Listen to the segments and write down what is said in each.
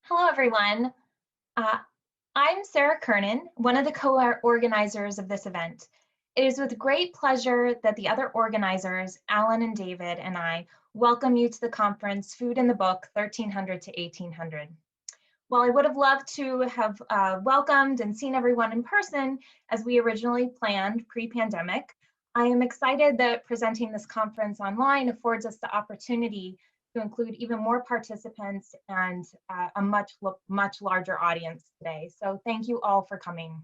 Hello, everyone. Uh, I'm Sarah Kernan, one of the co-organizers of this event. It is with great pleasure that the other organizers, Alan and David, and I welcome you to the conference, Food in the Book, 1300 to 1800. While I would have loved to have welcomed and seen everyone in person as we originally planned pre-pandemic, I am excited that presenting this conference online affords us the opportunity to include even more participants and a much larger audience today. So thank you all for coming.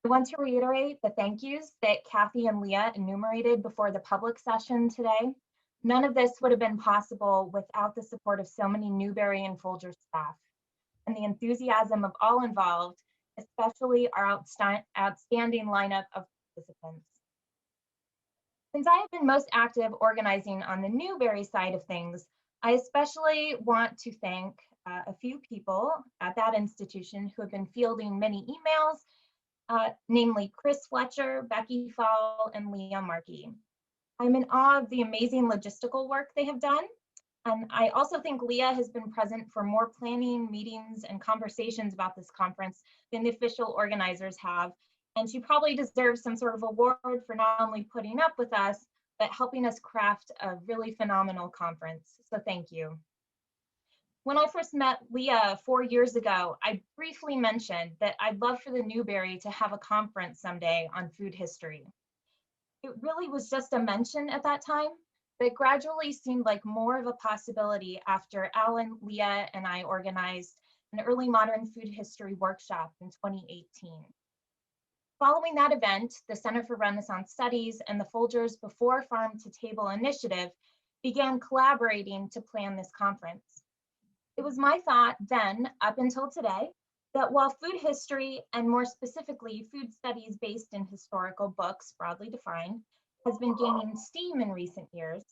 I want to reiterate the thank yous that Kathy and Leah enumerated before the public session today. None of this would have been possible without the support of so many Newberry and Folger staff and the enthusiasm of all involved, especially our outstanding lineup of participants. Since I have been most active organizing on the Newberry side of things, I especially want to thank a few people at that institution who have been fielding many emails, namely Chris Fletcher, Becky Fall, and Leah Markey. I'm in awe of the amazing logistical work they have done. And I also think Leah has been present for more planning, meetings, and conversations about this conference than the official organizers have. And she probably deserves some sort of award for not only putting up with us, but helping us craft a really phenomenal conference. So thank you. When I first met Leah 4 years ago, I briefly mentioned that I'd love for the Newberry to have a conference someday on food history. It really was just a mention at that time, but it gradually seemed like more of a possibility after Alan, Leah, and I organized an early modern food history workshop in 2018. Following that event, the Center for Renaissance Studies and the Folger's Before Farm to Table initiative began collaborating to plan this conference. It was my thought then, up until today, that while food history, and more specifically food studies based in historical books, broadly defined, has been gaining steam in recent years,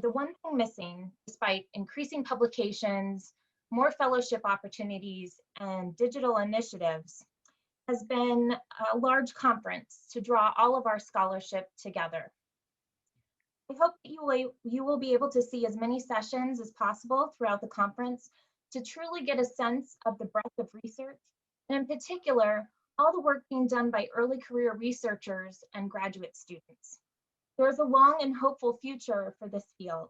the one thing missing, despite increasing publications, more fellowship opportunities, and digital initiatives, has been a large conference to draw all of our scholarship together. I hope that you will be able to see as many sessions as possible throughout the conference to truly get a sense of the breadth of research, and in particular, all the work being done by early career researchers and graduate students. There is a long and hopeful future for this field.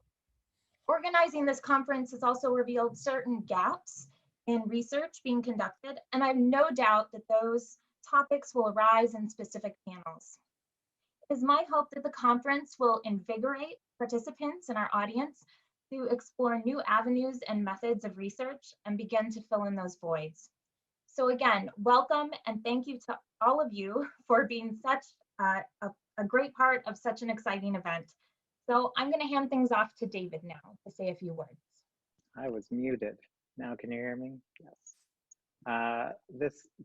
Organizing this conference has also revealed certain gaps in research being conducted, and I have no doubt that those topics will arise in specific panels. It is my hope that the conference will invigorate participants in our audience to explore new avenues and methods of research and begin to fill in those voids. So again, welcome and thank you to all of you for being such a great part of such an exciting event. So I'm going to hand things off to David now to say a few words. I was muted. Now can you hear me? Yes.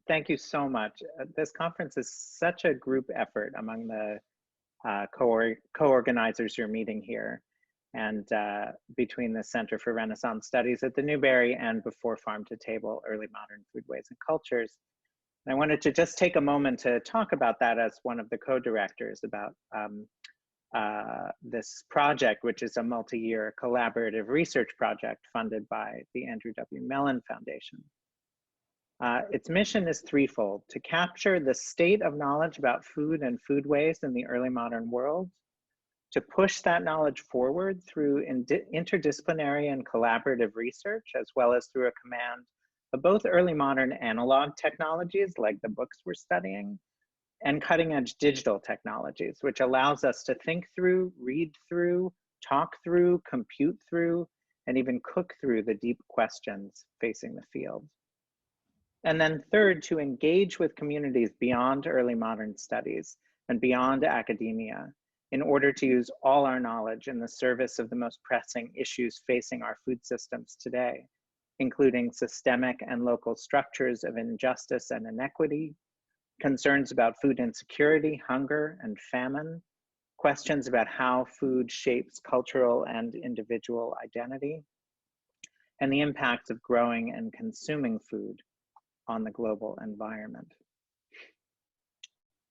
Thank you so much. This conference is such a group effort among the co-organizers you're meeting here, and between the Center for Renaissance Studies at the Newberry and Before Farm to Table, Early Modern Foodways and Cultures. And I wanted to just take a moment to talk about that as one of the co-directors about this project, which is a multi-year collaborative research project funded by the Andrew W. Mellon Foundation. Its mission is threefold: to capture the state of knowledge about food and foodways in the early modern world, to push that knowledge forward through interdisciplinary and collaborative research, as well as through a command of both early modern analog technologies like the books we're studying, and cutting edge digital technologies, which allows us to think through, read through, talk through, compute through, and even cook through the deep questions facing the field. And then third, to engage with communities beyond early modern studies and beyond academia in order to use all our knowledge in the service of the most pressing issues facing our food systems today, including systemic and local structures of injustice and inequity, concerns about food insecurity, hunger, and famine, questions about how food shapes cultural and individual identity, and the impacts of growing and consuming food on the global environment.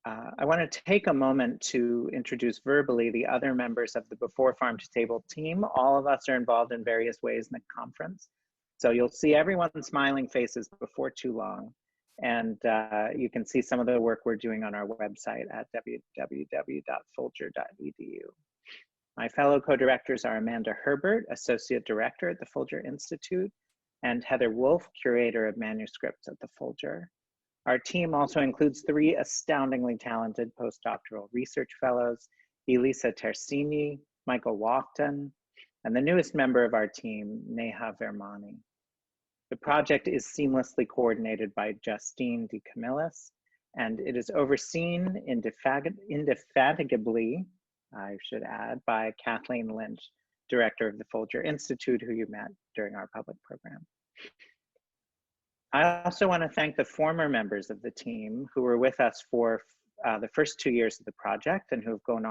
I want to take a moment to introduce verbally the other members of the Before Farm to Table team. All of us are involved in various ways in the conference. So you'll see everyone's smiling faces before too long. And you can see some of the work we're doing on our website at www.folger.edu. My fellow co-directors are Amanda Herbert, Associate Director at the Folger Institute, and Heather Wolf, Curator of Manuscripts at the Folger. Our team also includes 3 astoundingly talented postdoctoral research fellows, Elisa Tersini, Michael Wafton, and the newest member of our team, Neha Vermani. The project is seamlessly coordinated by Justine DeCamillis, and it is overseen indefatigably, I should add, by Kathleen Lynch, Director of the Folger Institute, who you met during our public program. I also want to thank the former members of the team who were with us for the first 2 years of the project and who have gone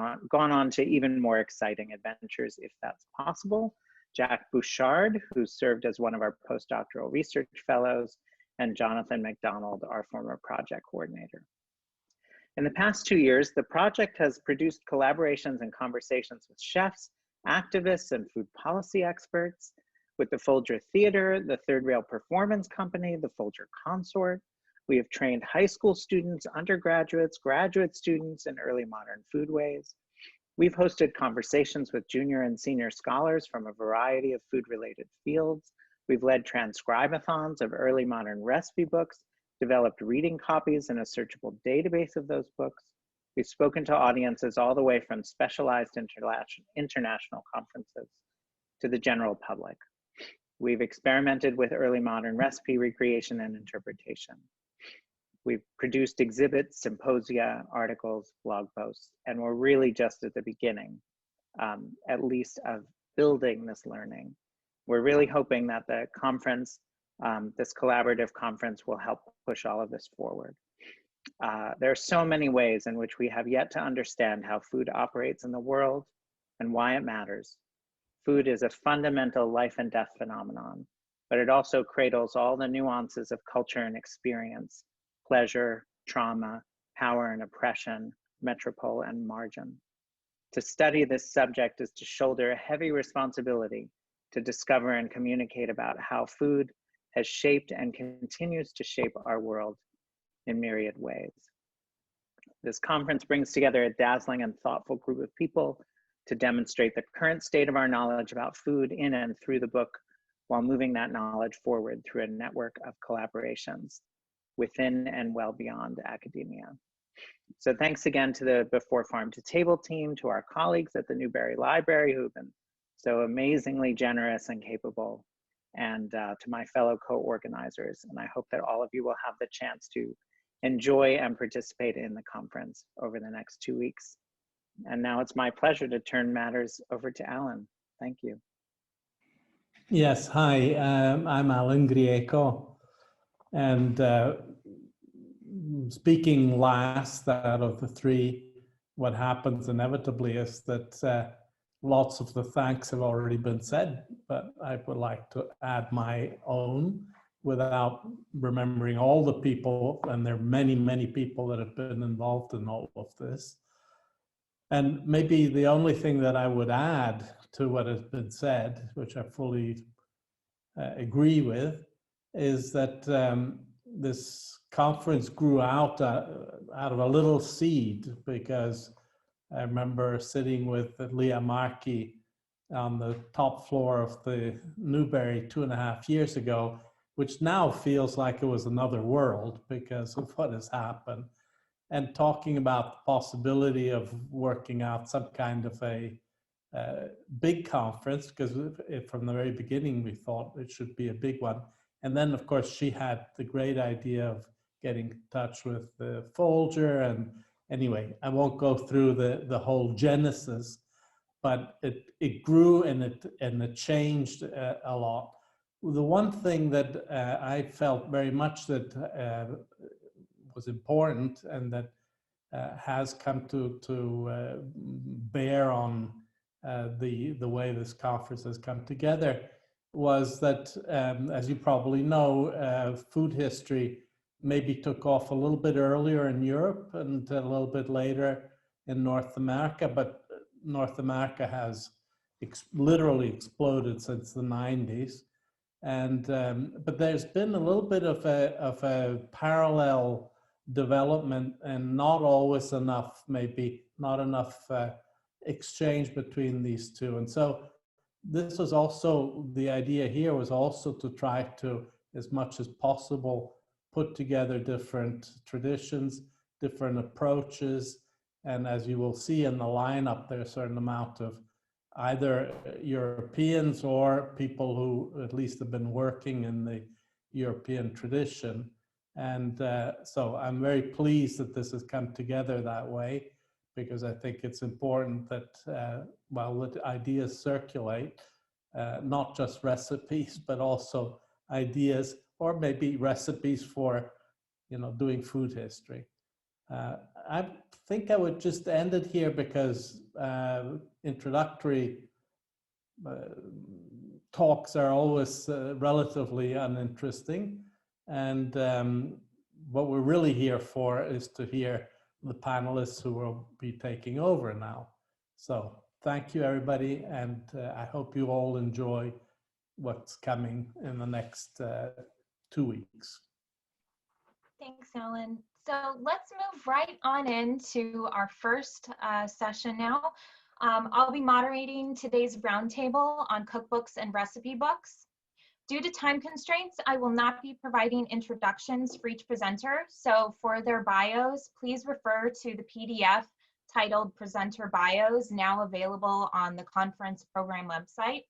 on to even more exciting adventures, if that's possible. Jack Bouchard, who served as one of our postdoctoral research fellows, and Jonathan McDonald, our former project coordinator. In the past 2 years, the project has produced collaborations and conversations with chefs, activists, and food policy experts, with the Folger Theater, the Third Rail Performance Company, the Folger Consort. We have trained high school students, undergraduates, graduate students in early modern foodways. We've hosted conversations with junior and senior scholars from a variety of food-related fields. We've led transcribathons of early modern recipe books, developed reading copies and a searchable database of those books. We've spoken to audiences all the way from specialized international conferences to the general public. We've experimented with early modern recipe recreation and interpretation. We've produced exhibits, symposia, articles, blog posts, and we're really just at the beginning, at least, of building this learning. We're really hoping that the conference, this collaborative conference, will help push all of this forward. There are so many ways in which we have yet to understand how food operates in the world and why it matters. Food is a fundamental life and death phenomenon, but it also cradles all the nuances of culture and experience, pleasure, trauma, power and oppression, metropole and margin. To study this subject is to shoulder a heavy responsibility to discover and communicate about how food has shaped and continues to shape our world in myriad ways. This conference brings together a dazzling and thoughtful group of people to demonstrate the current state of our knowledge about food in and through the book, while moving that knowledge forward through a network of collaborations within and well beyond academia. So thanks again to the Before Farm to Table team, to our colleagues at the Newberry Library who have been so amazingly generous and capable, and to my fellow co-organizers. And I hope that all of you will have the chance to enjoy and participate in the conference over the next 2 weeks. And now it's my pleasure to turn matters over to Alan. Thank you. Yes, hi, I'm Alan Grieco, and speaking last out of the 3, what happens inevitably is that lots of the thanks have already been said, but I would like to add my own without remembering all the people, and there are many, many people that have been involved in all of this. And maybe the only thing that I would add to what has been said, which I fully agree with, is that this conference grew out of a little seed, because I remember sitting with Leah Markey on the top floor of the Newberry 2.5 years ago, which now feels like it was another world because of what has happened, and talking about the possibility of working out some kind of a big conference, because from the very beginning we thought it should be a big one. And then of course she had the great idea of getting in touch with the Folger, and anyway, I won't go through the whole genesis, but it grew and it changed a lot. The one thing that I felt very much that was important, and that has come to bear on the way this conference has come together, was that, as you probably know, food history maybe took off a little bit earlier in Europe and a little bit later in North America, but North America has literally exploded since the 90s. And but there's been a little bit of a parallel development, and not always enough, maybe not enough exchange between these two. And so this was also, the idea here was also to try to, as much as possible, put together different traditions, different approaches. And as you will see in the lineup, there's a certain amount of either Europeans or people who at least have been working in the European tradition. And so I'm very pleased that this has come together that way, because I think it's important that while the ideas circulate, not just recipes, but also ideas, or maybe recipes for, doing food history. I think I would just end it here, because introductory talks are always relatively uninteresting. And what we're really here for is to hear the panelists who will be taking over now. So thank you, everybody. And I hope you all enjoy what's coming in the next 2 weeks. Thanks, Alan. So let's move right on into our first session now. I'll be moderating today's roundtable on cookbooks and recipe books. Due to time constraints, I will not be providing introductions for each presenter. So for their bios, please refer to the PDF titled Presenter Bios, now available on the conference program website.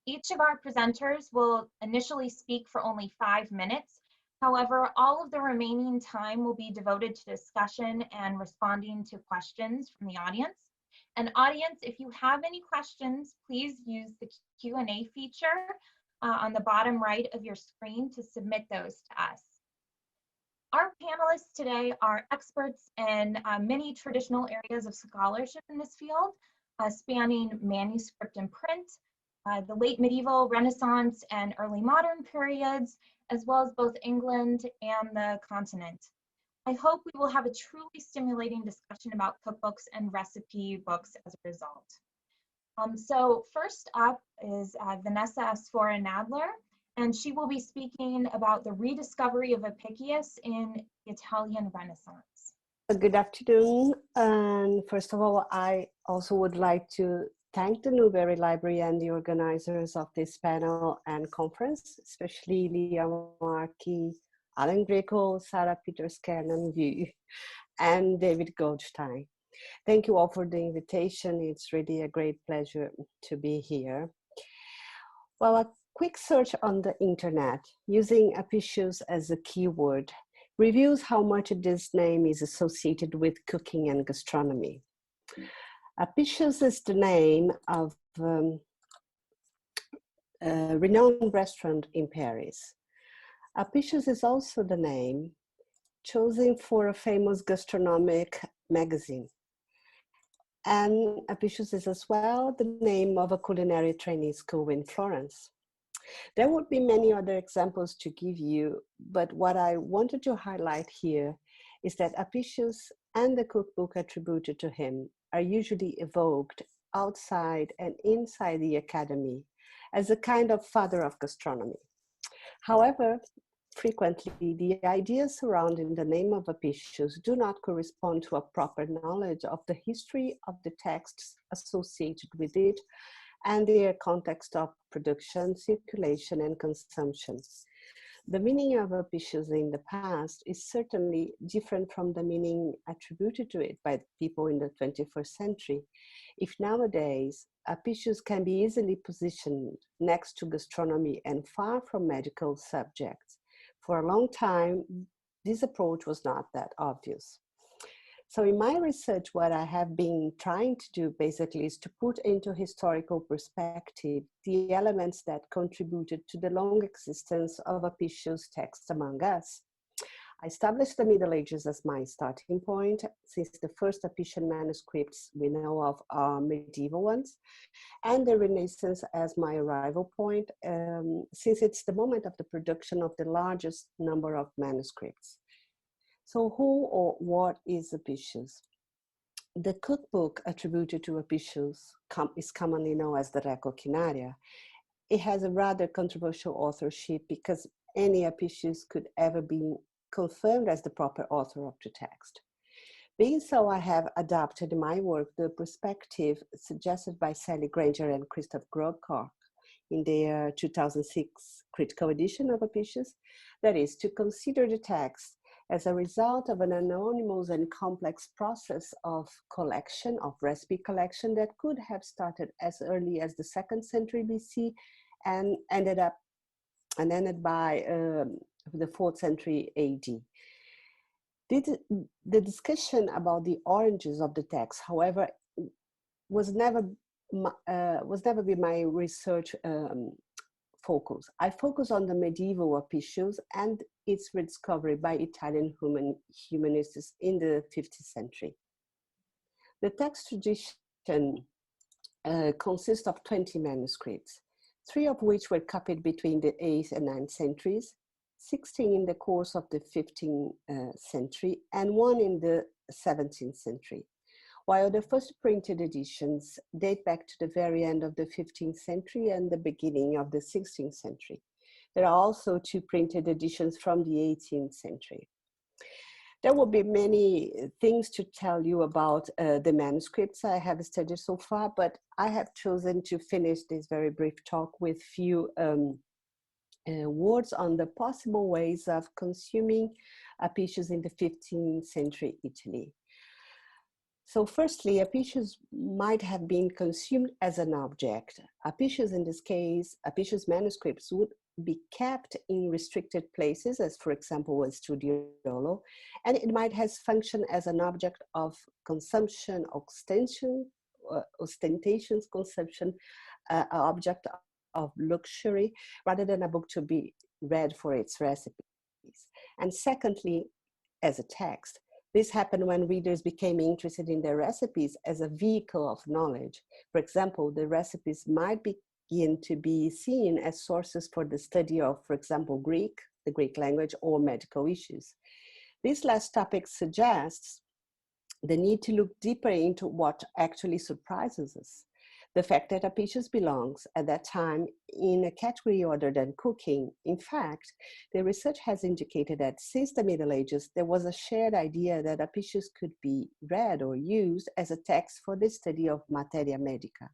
Each of our presenters will initially speak for only 5 minutes. However, all of the remaining time will be devoted to discussion and responding to questions from the audience. And audience, if you have any questions, please use the Q&A feature on the bottom right of your screen to submit those to us. Our panelists today are experts in many traditional areas of scholarship in this field, spanning manuscript and print, the late medieval, Renaissance, and early modern periods, as well as both England and the continent. I hope we will have a truly stimulating discussion about cookbooks and recipe books as a result. So first up is Vanessa Asfora Nadler, and she will be speaking about the rediscovery of Apicius in the Italian Renaissance. Good afternoon, and first of all, I also would like to thank the Newberry Library and the organizers of this panel and conference, especially Leah Markey, Alan Greco, Sarah Peters-Kernan, and David Goldstein. Thank you all for the invitation. It's really a great pleasure to be here. Well, a quick search on the internet using Apicius as a keyword reveals how much this name is associated with cooking and gastronomy. Apicius is the name of a renowned restaurant in Paris. Apicius is also the name chosen for a famous gastronomic magazine. And Apicius is as well the name of a culinary training school in Florence. There would be many other examples to give you, but what I wanted to highlight here is that Apicius and the cookbook attributed to him are usually evoked outside and inside the academy as a kind of father of gastronomy. However, frequently, the ideas surrounding the name of Apicius do not correspond to a proper knowledge of the history of the texts associated with it and their context of production, circulation, and consumption. The meaning of Apicius in the past is certainly different from the meaning attributed to it by people in the 21st century. If nowadays, Apicius can be easily positioned next to gastronomy and far from medical subjects, for a long time, this approach was not that obvious. So in my research, what I have been trying to do basically is to put into historical perspective the elements that contributed to the long existence of Apicius' text among us. I established the Middle Ages as my starting point, since the first Apician manuscripts we know of are medieval ones, and the Renaissance as my arrival point, since it's the moment of the production of the largest number of manuscripts. So who or what is Apicius? The cookbook attributed to Apicius is commonly known as the Culinary, it has a rather controversial authorship because any Apicius could ever be confirmed as the proper author of the text. Being so, I have adapted in my work the perspective suggested by Sally Granger and Christoph Grobkar in their 2006 critical edition of Apicius, that is, to consider the text as a result of an anonymous and complex process of collection, of recipe collection that could have started as early as the 2nd century BC and ended by the 4th century AD. The discussion about the origins of the text, however, was never been my research focus. I focus on the medieval Apicius and its rediscovery by Italian humanists in the 15th century. The text tradition consists of 20 manuscripts, 3 of which were copied between the 8th and 9th centuries, 16 in the course of the 15th century, and 1 in the 17th century. While the first printed editions date back to the very end of the 15th century and the beginning of the 16th century. There are also 2 printed editions from the 18th century. There will be many things to tell you about the manuscripts I have studied so far, but I have chosen to finish this very brief talk with few words on the possible ways of consuming Apicius in the 15th century Italy. So firstly, Apicius might have been consumed as an object. Apicius, in this case, Apicius manuscripts would be kept in restricted places, as for example, a studiolo, and it might have functioned as an object of consumption, ostentations, consumption, object of luxury, rather than a book to be read for its recipes. And secondly, as a text, this happened when readers became interested in their recipes as a vehicle of knowledge. For example, the recipes might begin to be seen as sources for the study of, for example, Greek, the Greek language, or medical issues. This last topic suggests the need to look deeper into what actually surprises us. The fact that Apicius belongs at that time in a category other than cooking. In fact, the research has indicated that since the Middle Ages, there was a shared idea that Apicius could be read or used as a text for the study of materia medica.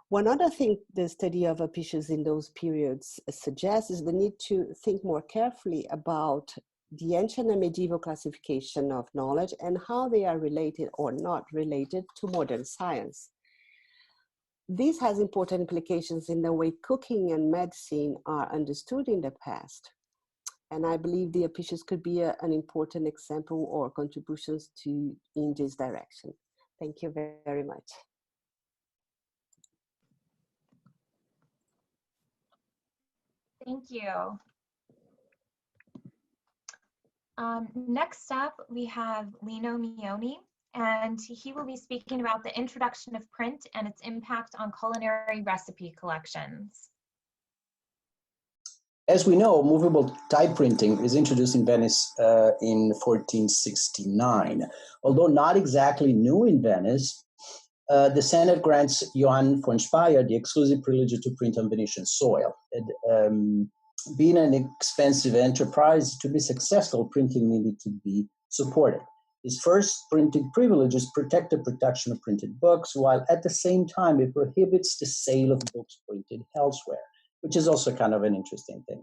One other thing the study of Apicius in those periods suggests is the need to think more carefully about the ancient and medieval classification of knowledge and how they are related or not related to modern science. This has important implications in the way cooking and medicine are understood in the past. And I believe the Apicius could be an important example or contributions in this direction. Thank you very much. Thank you. Next up, we have Lino Mioni, and he will be speaking about the introduction of print and its impact on culinary recipe collections. As we know, movable type printing is introduced in Venice in 1469. Although not exactly new in Venice, the Senate grants Johann von Speyer the exclusive privilege to print on Venetian soil. Being an expensive enterprise, to be successful, printing needed to be supported. His first printing privileges protect the production of printed books, while at the same time it prohibits the sale of books printed elsewhere, which is also kind of an interesting thing.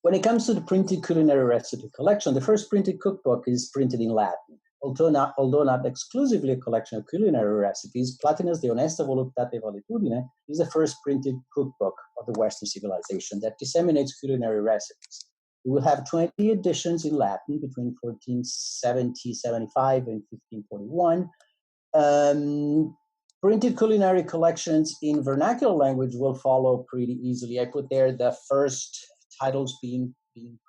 When it comes to the printed culinary recipe collection, the first printed cookbook is printed in Latin. Although not exclusively a collection of culinary recipes, Platinas de Honesta Voluptate e Valentudine is the first printed cookbook of the Western civilization that disseminates culinary recipes. We will have 20 editions in Latin between 1475 and 1541. Printed culinary collections in vernacular language will follow pretty easily. I put there the first titles being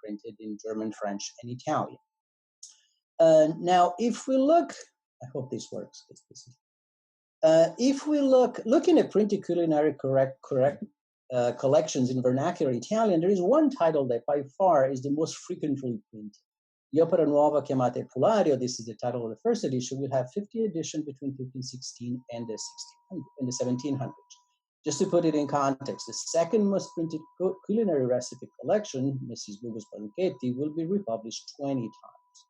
printed in German, French, and Italian. Now, if we look, I hope this works. If we looking at printed culinary collections in vernacular Italian, there is one title that by far is the most frequently printed. The Opera Nuova chiamata Pulario, this is the title of the first edition, will have 50 editions between 1516 and the 1700s. Just to put it in context, the second most printed culinary recipe collection, Mrs. Bugo's Banchetti, will be republished 20 times.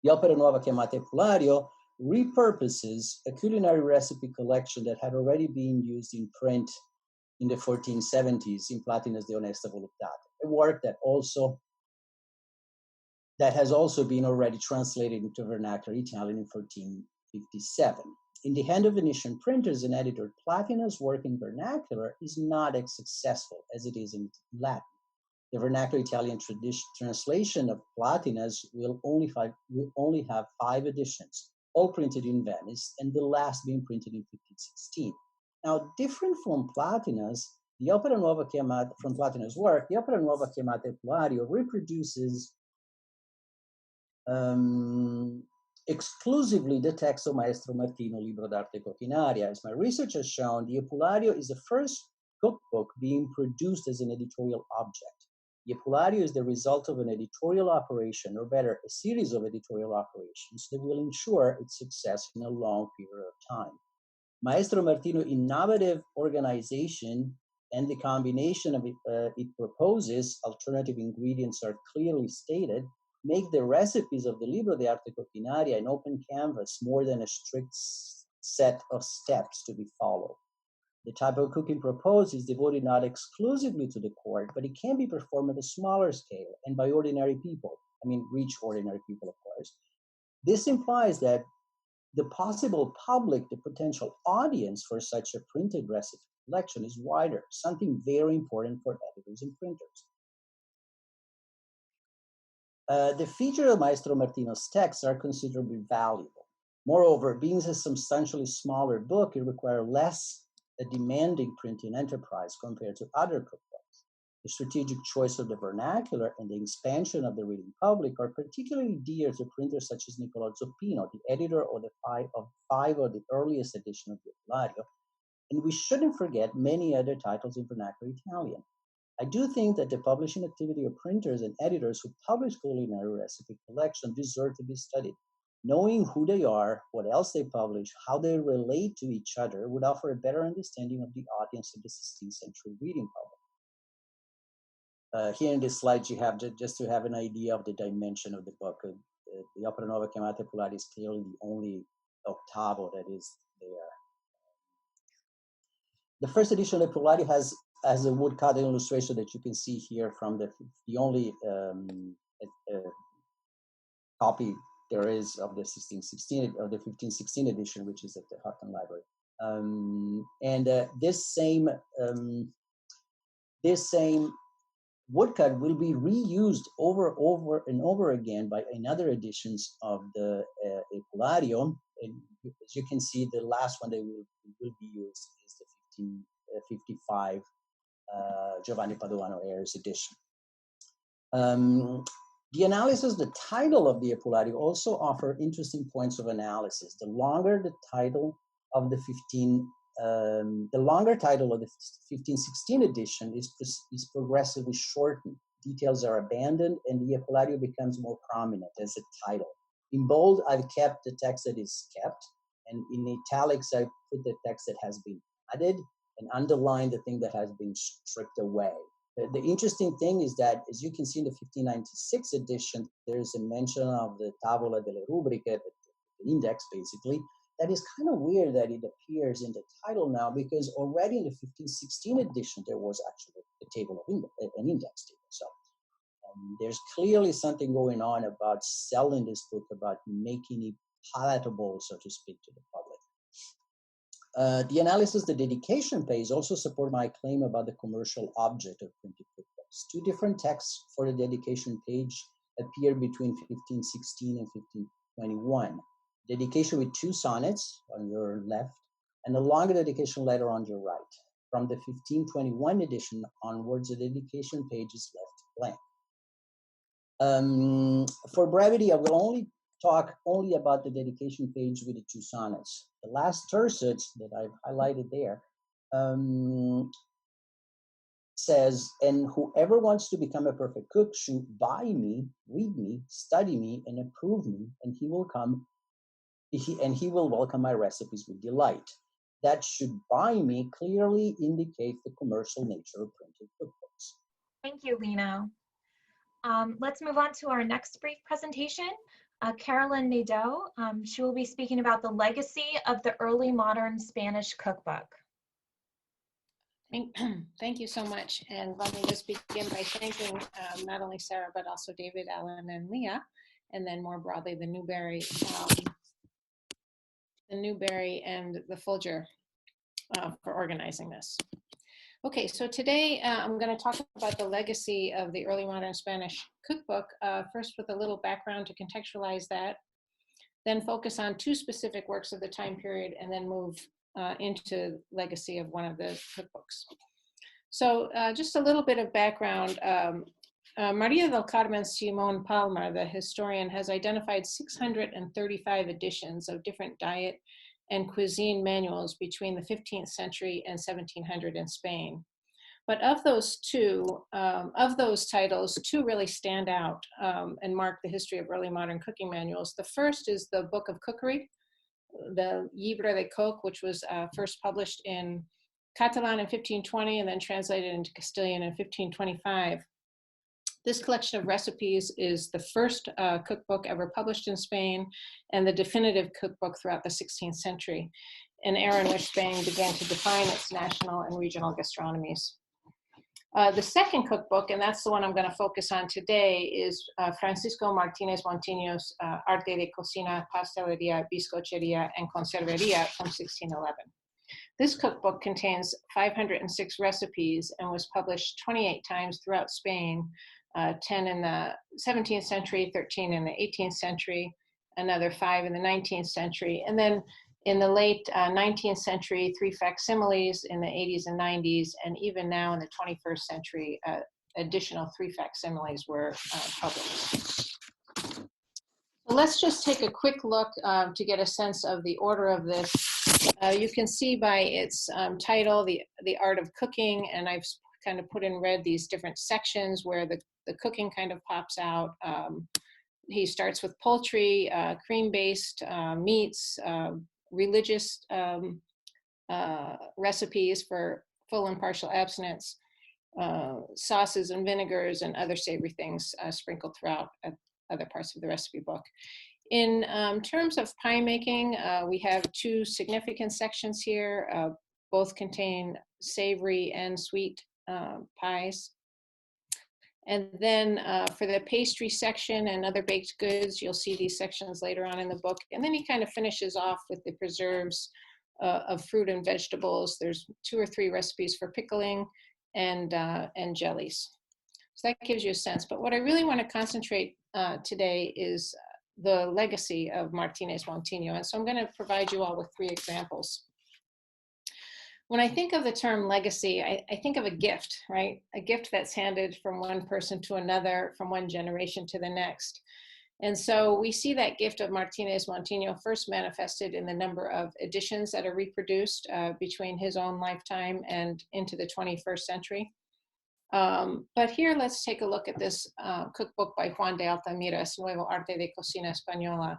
The Opera Nuova chiamata Epulario repurposes a culinary recipe collection that had already been used in print in the 1470s in Platina's De Onesta Voluptate, a work that has also been already translated into vernacular Italian in 1457. In the hand of Venetian printers and editor, Platina's work in vernacular is not as successful as it is in Latin. The vernacular Italian translation of Platina's will only have 5 editions, all printed in Venice, and the last being printed in 1516. Now, different from Platina's, the Opera Nuova chiamata, from Platina's work, the Opera Nuova chiamata Epulario reproduces exclusively the text of Maestro Martino, Libro d'Arte Culinaria. As my research has shown, the Epulario is the first cookbook being produced as an editorial object. The Epulario is the result of an editorial operation, or better, a series of editorial operations that will ensure its success in a long period of time. Maestro Martino's innovative organization and the combination of it proposes, alternative ingredients are clearly stated, make the recipes of the Libro d'Arte Culinaria an open canvas more than a strict set of steps to be followed. The type of cooking proposed is devoted not exclusively to the court, but it can be performed at a smaller scale and by ordinary people. I mean, rich ordinary people, of course. This implies that the possible public, the potential audience for such a printed recipe collection is wider, something very important for editors and printers. The features of Maestro Martino's texts are considerably valuable. Moreover, being a substantially smaller book, it requires less a demanding printing enterprise compared to other cookbooks. The strategic choice of the vernacular and the expansion of the reading public are particularly dear to printers such as Niccolo Zoppino, the editor of five of the earliest editions of the Epulario, and we shouldn't forget many other titles in vernacular Italian. I do think that the publishing activity of printers and editors who publish culinary recipe collections deserve to be studied. Knowing who they are, what else they publish, how they relate to each other would offer a better understanding of the audience of the 16th century reading public. Here in this slide, you have just to have an idea of the dimension of the book. The Opera Nuova chiamata Epulario is clearly the only octavo that is there. The first edition of Epulario has a woodcut illustration that you can see here from the only copy there is of the 1516 edition, which is at the Hutton Library. This same woodcut will be reused over and over again by another editions of the Epulario. And as you can see, the last one that will be used is the 1555 Giovanni Paduano Ayres edition. The analysis, the title of the Epulario also offer interesting points of analysis. The longer title of the 1516 edition is progressively shortened. Details are abandoned, and the Epulario becomes more prominent as a title. In bold, I've kept the text that is kept, and in italics, I put the text that has been added, and underline the thing that has been stripped away. The interesting thing is that, as you can see in the 1596 edition, there is a mention of the Tavola delle Rubriche, the index basically. That is kind of weird that it appears in the title now, because already in the 1516 edition, there was actually a table of an index table. So there's clearly something going on about selling this book, about making it palatable, so to speak, to the public. The analysis, the dedication page also support my claim about the commercial object of printed cookbooks. 2 different texts for the dedication page appear between 1516 and 1521. Dedication with 2 sonnets on your left and a longer dedication letter on your right. From the 1521 edition onwards, the dedication page is left blank. For brevity, I will talk only about the dedication page with the 2 sonnets. The last tercet that I've highlighted there says, and whoever wants to become a perfect cook should buy me, read me, study me, and approve me, and he will welcome my recipes with delight. that should buy me clearly indicate the commercial nature of printed cookbooks. Thank you, Lino. Let's move on to our next brief presentation. Carolyn Nadeau, she will be speaking about the legacy of the early modern Spanish cookbook. Thank you so much. And let me just begin by thanking not only Sarah, but also David, Alan, and Leah, and then more broadly the Newberry and the Folger for organizing this. Okay, so today I'm going to talk about the legacy of the early modern Spanish cookbook, first with a little background to contextualize that, then focus on two specific works of the time period, and then move into legacy of one of the cookbooks. So just a little bit of background. Maria del Carmen Simón Palma, the historian, has identified 635 editions of different diet and cuisine manuals between the 15th century and 1700 in Spain. But of those titles, two really stand out and mark the history of early modern cooking manuals. The first is the Book of Cookery, the Llibre de Cook, which was first published in Catalan in 1520 and then translated into Castilian in 1525. This collection of recipes is the first cookbook ever published in Spain and the definitive cookbook throughout the 16th century, an era in which Spain began to define its national and regional gastronomies. The second cookbook, and that's the one I'm going to focus on today, is Francisco Martinez Montino's Arte de Cocina, Pastelería, Bizcochería, and Conservería from 1611. This cookbook contains 506 recipes and was published 28 times throughout Spain, 10 in the 17th century, 13 in the 18th century, another 5 in the 19th century, and then in the late 19th century, 3 facsimiles in the 80s and 90s, and even now in the 21st century, additional 3 facsimiles were published. So let's just take a quick look to get a sense of the order of this. You can see by its title, the Art of Cooking, and I've kind of put in red these different sections where the cooking kind of pops out. He starts with poultry, cream-based meats, religious recipes for full and partial abstinence, sauces and vinegars and other savory things sprinkled throughout other parts of the recipe book. In terms of pie making, we have 2 significant sections here. Both contain savory and sweet pies. And then for the pastry section and other baked goods, you'll see these sections later on in the book. And then he kind of finishes off with the preserves of fruit and vegetables. There's 2 or 3 recipes for pickling and jellies. So that gives you a sense. But what I really want to concentrate today is the legacy of Martinez Montino. And so I'm going to provide you all with 3 examples. When I think of the term legacy, I think of a gift, right? A gift that's handed from one person to another, from one generation to the next. And so we see that gift of Martinez Montino first manifested in the number of editions that are reproduced between his own lifetime and into the 21st century. But here, let's take a look at this cookbook by Juan de Altamira's Nuevo Arte de Cocina Española.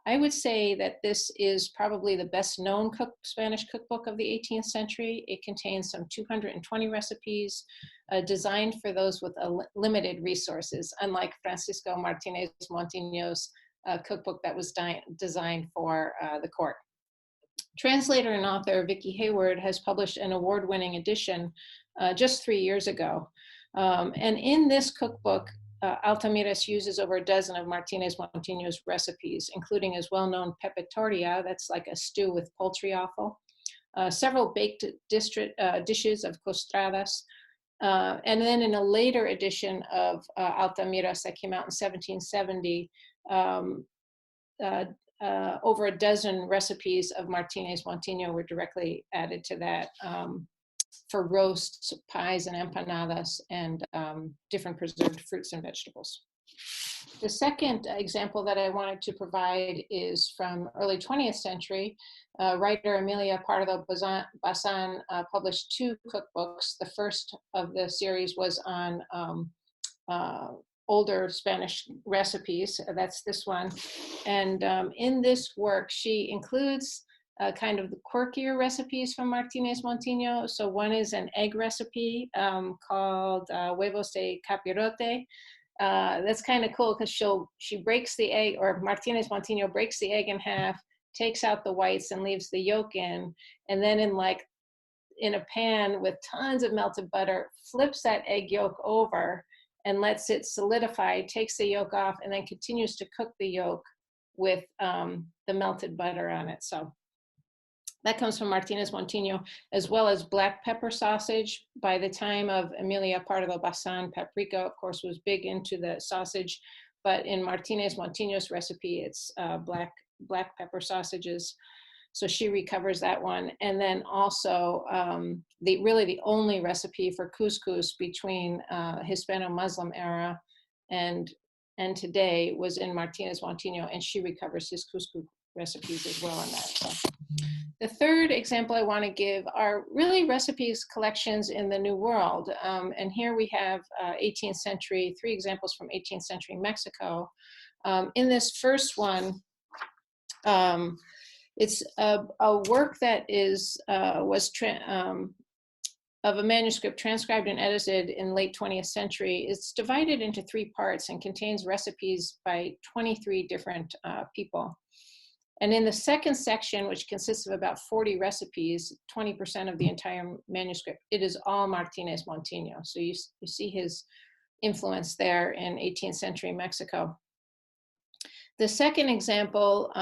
I would say that this is probably the best known Spanish cookbook of the 18th century. It contains some 220 recipes designed for those with limited resources, unlike Francisco Martinez Montino's cookbook that was designed for the court. Translator and author Vicky Hayward has published an award-winning edition just 3 years ago. And in this cookbook, Altamira's uses over a dozen of Martinez Montino's recipes, including his well-known pepitoria, that's like a stew with poultry offal, several baked dishes of costradas, and then in a later edition of Altamira's that came out in 1770, over a dozen recipes of Martinez Montino were directly added to that for roasts, pies, and empanadas, and different preserved fruits and vegetables. The second example that I wanted to provide is from early 20th century. Writer Emilia Pardo Bazan published 2 cookbooks. The first of the series was on older Spanish recipes. That's this one. And in this work, she includes kind of the quirkier recipes from Martinez Montino. So one is an egg recipe called huevos de capirote. That's kind of cool because she breaks the egg, or Martinez Montino breaks the egg in half, takes out the whites and leaves the yolk in, and then in a pan with tons of melted butter, flips that egg yolk over and lets it solidify, takes the yolk off, and then continues to cook the yolk with the melted butter on it. So that comes from Martinez Montino, as well as black pepper sausage. By the time of Emilia Pardo Bazán, paprika, of course, was big into the sausage, but in Martinez Montino's recipe, it's black pepper sausages. So she recovers that one. And then also really the only recipe for couscous between Hispano-Muslim era and today was in Martinez Montino, and she recovers his couscous recipes as well in that. So the third example I want to give are really recipes collections in the New World. And here we have 18th century, 3 examples from 18th century Mexico. In this first one, it's a work that of a manuscript transcribed and edited in late 20th century. It's divided into 3 parts and contains recipes by 23 different people. And in the second section, which consists of about 40 recipes, 20% of the entire manuscript, it is all Martinez Montino. So you see his influence there in 18th century Mexico. The second example,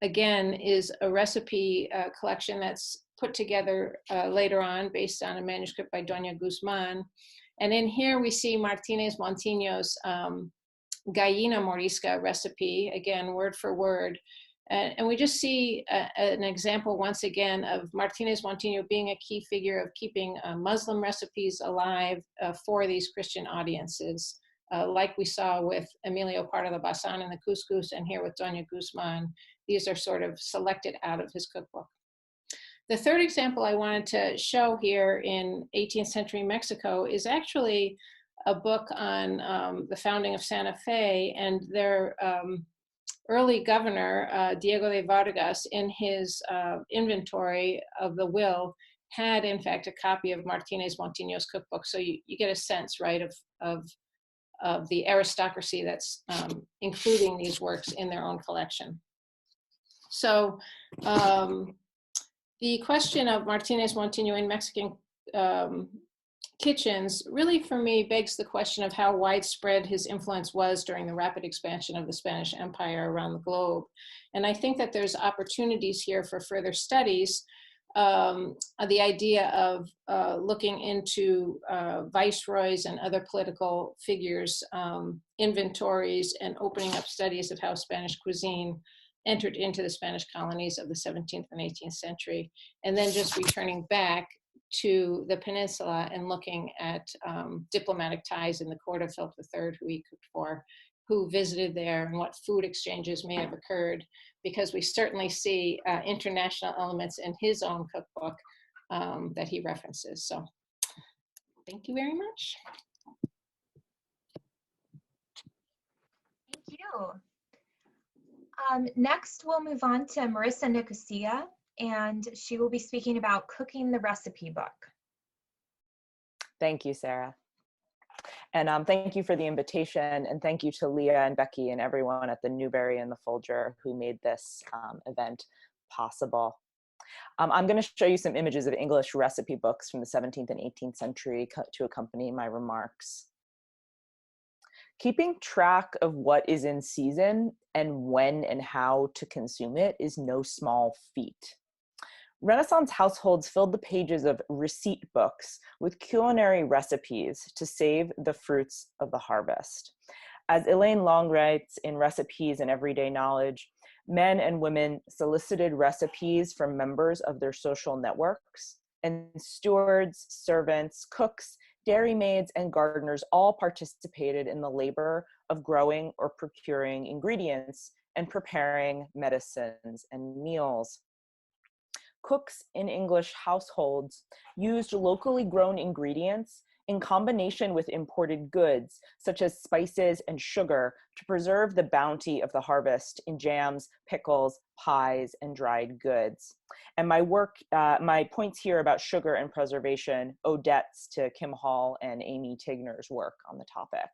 again, is a recipe collection that's put together later on based on a manuscript by Doña Guzmán. And in here we see Martinez Montino's gallina morisca recipe, again, word for word. And we just see an example once again of Martinez Montino being a key figure of keeping Muslim recipes alive for these Christian audiences. Like we saw with Emilio Pardo Bazán and the couscous, and here with Doña Guzmán, these are sort of selected out of his cookbook. The third example I wanted to show here in 18th century Mexico is actually a book on the founding of Santa Fe, and their early governor, Diego de Vargas, in his inventory of the will, had in fact a copy of Martinez Montino's cookbook. So you get a sense, right, of the aristocracy that's including these works in their own collection. So the question of Martinez Montino in Mexican kitchens really, for me, begs the question of how widespread his influence was during the rapid expansion of the Spanish Empire around the globe. And I think that there's opportunities here for further studies. The idea of looking into viceroys and other political figures' inventories and opening up studies of how Spanish cuisine entered into the Spanish colonies of the 17th and 18th century, and then just returning back to the peninsula and looking at diplomatic ties in the court of Philip III, who he cooked for, who visited there, and what food exchanges may have occurred, because we certainly see international elements in his own cookbook that he references. So thank you very much. Thank you. Next, we'll move on to Marissa Nicosia, and she will be speaking about cooking the recipe book. Thank you, Sarah. And thank you for the invitation, and thank you to Leah and Becky and everyone at the Newberry and the Folger who made this event possible. I'm going to show you some images of English recipe books from the 17th and 18th century to accompany my remarks. Keeping track of what is in season and when and how to consume it is no small feat. Renaissance households filled the pages of receipt books with culinary recipes to save the fruits of the harvest. As Elaine Long writes in Recipes and Everyday Knowledge, men and women solicited recipes from members of their social networks, and stewards, servants, cooks, dairymaids, and gardeners all participated in the labor of growing or procuring ingredients and preparing medicines and meals. Cooks in English households used locally grown ingredients in combination with imported goods, such as spices and sugar, to preserve the bounty of the harvest in jams, pickles, pies, and dried goods. And my points here about sugar and preservation owe debts to Kim Hall and Amy Tigner's work on the topic.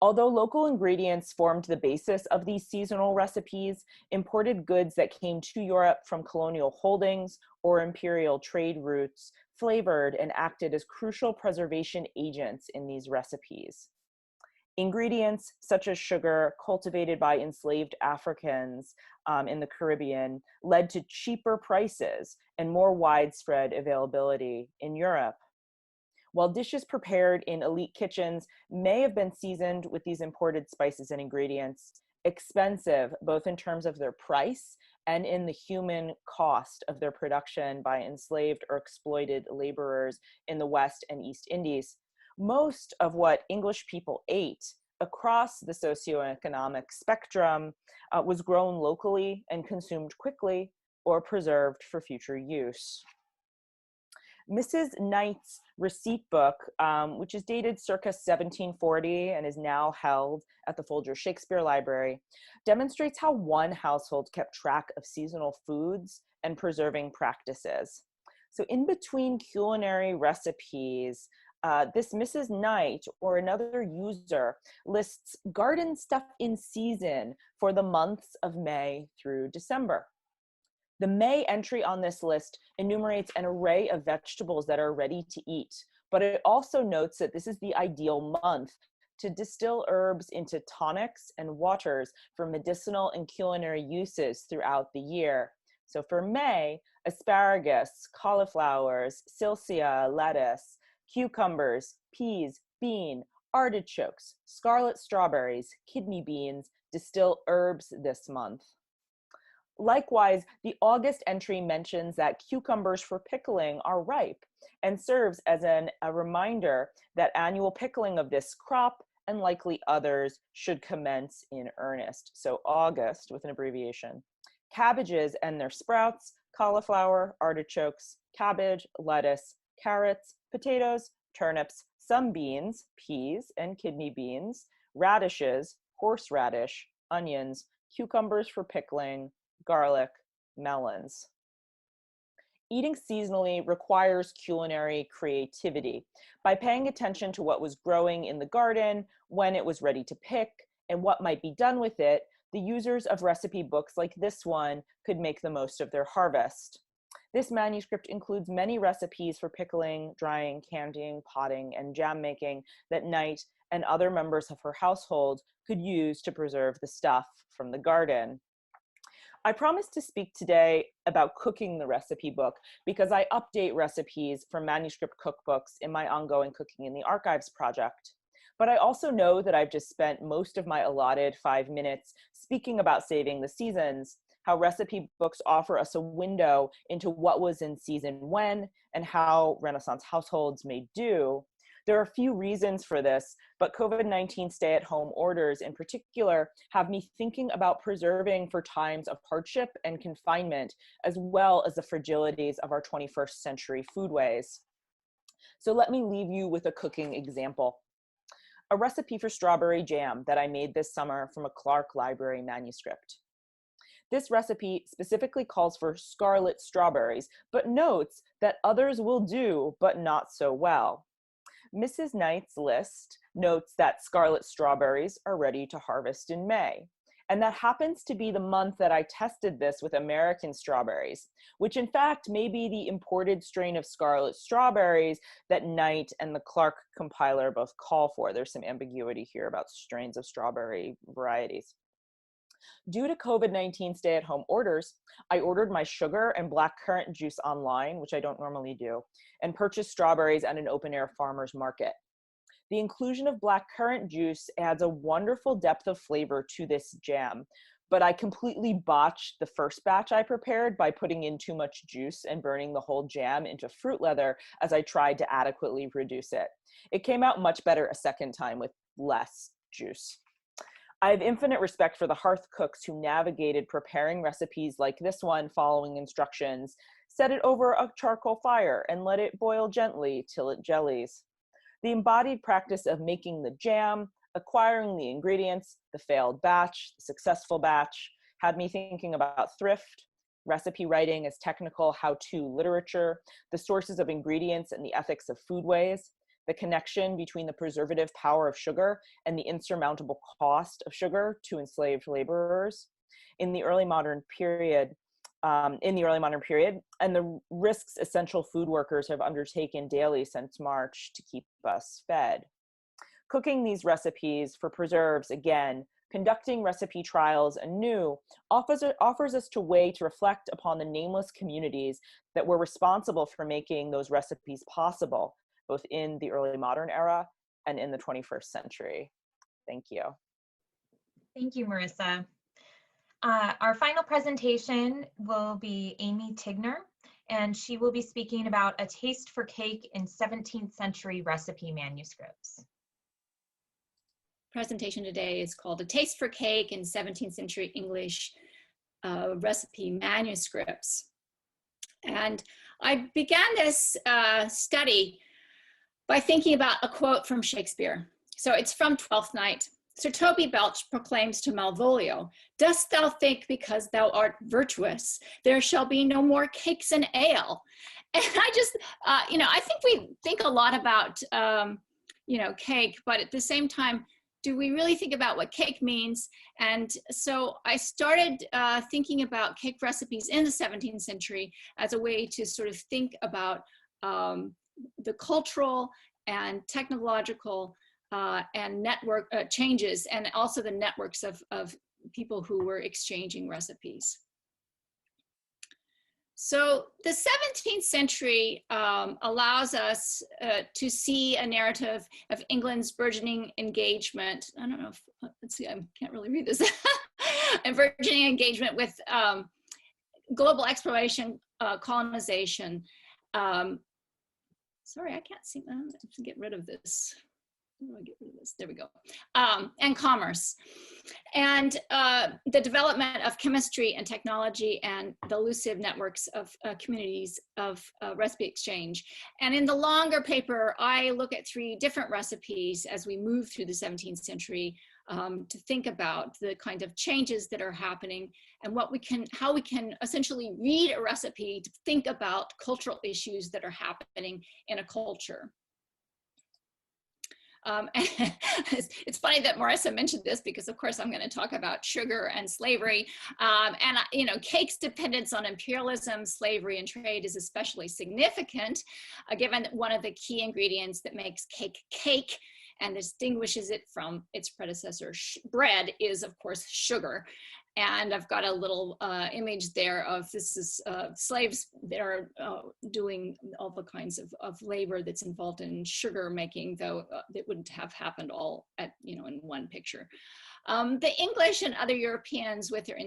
Although local ingredients formed the basis of these seasonal recipes, imported goods that came to Europe from colonial holdings or imperial trade routes flavored and acted as crucial preservation agents in these recipes. Ingredients such as sugar cultivated by enslaved Africans in the Caribbean led to cheaper prices and more widespread availability in Europe. While dishes prepared in elite kitchens may have been seasoned with these imported spices and ingredients, expensive both in terms of their price and in the human cost of their production by enslaved or exploited laborers in the West and East Indies, most of what English people ate across the socioeconomic spectrum was grown locally and consumed quickly or preserved for future use. Mrs. Knight's receipt book, which is dated circa 1740 and is now held at the Folger Shakespeare Library, demonstrates how one household kept track of seasonal foods and preserving practices. So in between culinary recipes, this Mrs. Knight or another user lists garden stuff in season for the months of May through December. The May entry on this list enumerates an array of vegetables that are ready to eat, but it also notes that this is the ideal month to distill herbs into tonics and waters for medicinal and culinary uses throughout the year. So for May, asparagus, cauliflowers, cilsia, lettuce, cucumbers, peas, bean, artichokes, scarlet strawberries, kidney beans, distill herbs this month. Likewise, the August entry mentions that cucumbers for pickling are ripe and serves as a reminder that annual pickling of this crop and likely others should commence in earnest. So August with an abbreviation. Cabbages and their sprouts, cauliflower, artichokes, cabbage, lettuce, carrots, potatoes, turnips, some beans, peas and kidney beans, radishes, horseradish, onions, cucumbers for pickling, garlic, melons. Eating seasonally requires culinary creativity by paying attention to what was growing in the garden, when it was ready to pick, and what might be done with it. The users of recipe books like this one could make the most of their harvest. This manuscript includes many recipes for pickling, drying, candying, potting, and jam making that Knight and other members of her household could use to preserve the stuff from the garden. I promised to speak today about cooking the recipe book because I update recipes from manuscript cookbooks in my ongoing Cooking in the Archives project. But I also know that I've just spent most of my allotted 5 minutes speaking about saving the seasons, how recipe books offer us a window into what was in season when and how Renaissance households may do. There are a few reasons for this, but COVID-19 stay-at-home orders in particular have me thinking about preserving for times of hardship and confinement, as well as the fragilities of our 21st century foodways. So let me leave you with a cooking example. A recipe for strawberry jam that I made this summer from a Clark Library manuscript. This recipe specifically calls for scarlet strawberries, but notes that others will do, but not so well. Mrs. Knight's list notes that scarlet strawberries are ready to harvest in May. And that happens to be the month that I tested this with American strawberries, which in fact may be the imported strain of scarlet strawberries that Knight and the Clark compiler both call for. There's some ambiguity here about strains of strawberry varieties. Due to COVID-19 stay-at-home orders, I ordered my sugar and blackcurrant juice online, which I don't normally do, and purchased strawberries at an open-air farmer's market. The inclusion of blackcurrant juice adds a wonderful depth of flavor to this jam, but I completely botched the first batch I prepared by putting in too much juice and burning the whole jam into fruit leather as I tried to adequately reduce it. It came out much better a second time with less juice. I have infinite respect for the hearth cooks who navigated preparing recipes like this one following instructions. Set it over a charcoal fire and let it boil gently till it jellies. The embodied practice of making the jam, acquiring the ingredients, the failed batch, the successful batch, had me thinking about thrift, recipe writing as technical how-to literature, the sources of ingredients and the ethics of foodways, the connection between the preservative power of sugar and the insurmountable cost of sugar to enslaved laborers in the early modern period, and the risks essential food workers have undertaken daily since March to keep us fed. Cooking these recipes for preserves again, conducting recipe trials anew, offers us a way to reflect upon the nameless communities that were responsible for making those recipes possible, both in the early modern era and in the 21st century. Thank you. Thank you, Marissa. Our final presentation will be Amy Tigner, and she will be speaking about a taste for cake in 17th century recipe manuscripts. Presentation today is called A Taste for Cake in 17th Century English Recipe Manuscripts. And I began this study by thinking about a quote from Shakespeare. So it's from Twelfth Night. Sir Toby Belch proclaims to Malvolio, "Dost thou think because thou art virtuous, there shall be no more cakes and ale?" And I just, I think we think a lot about, cake, but at the same time, do we really think about what cake means? And so I started thinking about cake recipes in the 17th century as a way to sort of think about the cultural and technological and network changes, and also the networks of people who were exchanging recipes. So the 17th century allows us to see a narrative of England's burgeoning engagement. I don't know if, let's see, I can't really read this. And burgeoning engagement with global exploration, colonization. Sorry, I can't see, I have to get rid of this. How do I get rid of this? There we go. And commerce. And the development of chemistry and technology and the elusive networks of communities of recipe exchange. And in the longer paper, I look at 3 different recipes as we move through the 17th century to think about the kind of changes that are happening and how we can essentially read a recipe to think about cultural issues that are happening in a culture. It's funny that Marissa mentioned this because, of course, I'm going to talk about sugar and slavery. Cake's dependence on imperialism, slavery, and trade is especially significant, given that one of the key ingredients that makes cake and distinguishes it from its predecessor, bread, is, of course, sugar. And I've got a little image there of this is slaves that are doing all the kinds of labor that's involved in sugar making, though it wouldn't have happened all in one picture. The English and other Europeans, with their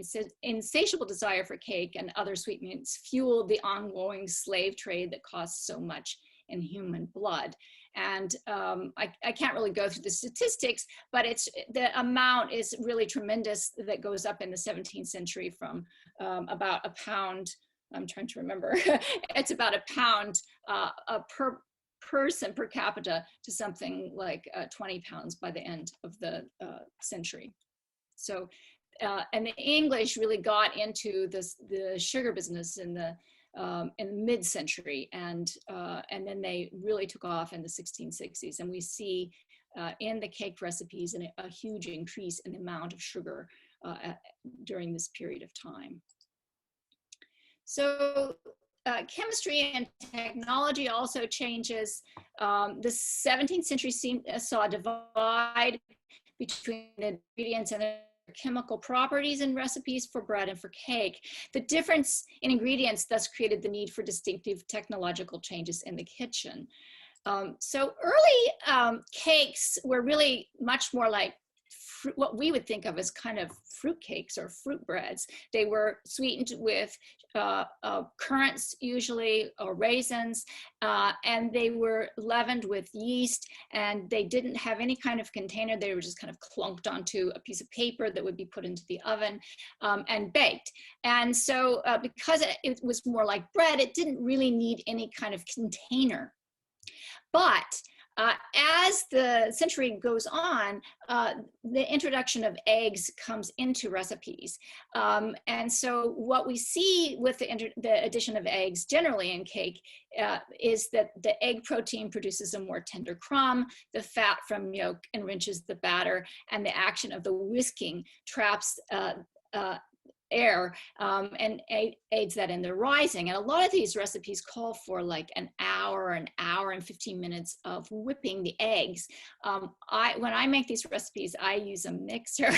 insatiable desire for cake and other sweetmeats, fueled the ongoing slave trade that costs so much in human blood. And I can't really go through the statistics, but the amount is really tremendous that goes up in the 17th century from about a pound, I'm trying to remember, it's about a pound per person per capita to something like 20 pounds by the end of the century. So, and the English really got into the sugar business in the mid-century, and then they really took off in the 1660s, and we see in the cake recipes a huge increase in the amount of sugar during this period of time. So chemistry and technology also changes. The 17th century saw a divide between the ingredients and the chemical properties in recipes for bread and for cake. The difference in ingredients thus created the need for distinctive technological changes in the kitchen. So early cakes were really much more like what we would think of as kind of fruit cakes or fruit breads. They were sweetened with currants usually, or raisins, and they were leavened with yeast, and they didn't have any kind of container. They were just kind of clunked onto a piece of paper that would be put into the oven and baked. And so because it was more like bread, it didn't really need any kind of container. But As the century goes on, the introduction of eggs comes into recipes. And so what we see with the addition of eggs generally in cake is that the egg protein produces a more tender crumb, the fat from yolk enriches the batter, and the action of the whisking traps air and aids that in the rising. And a lot of these recipes call for like an hour and 15 minutes of whipping the eggs. When I make these recipes, I use a mixer.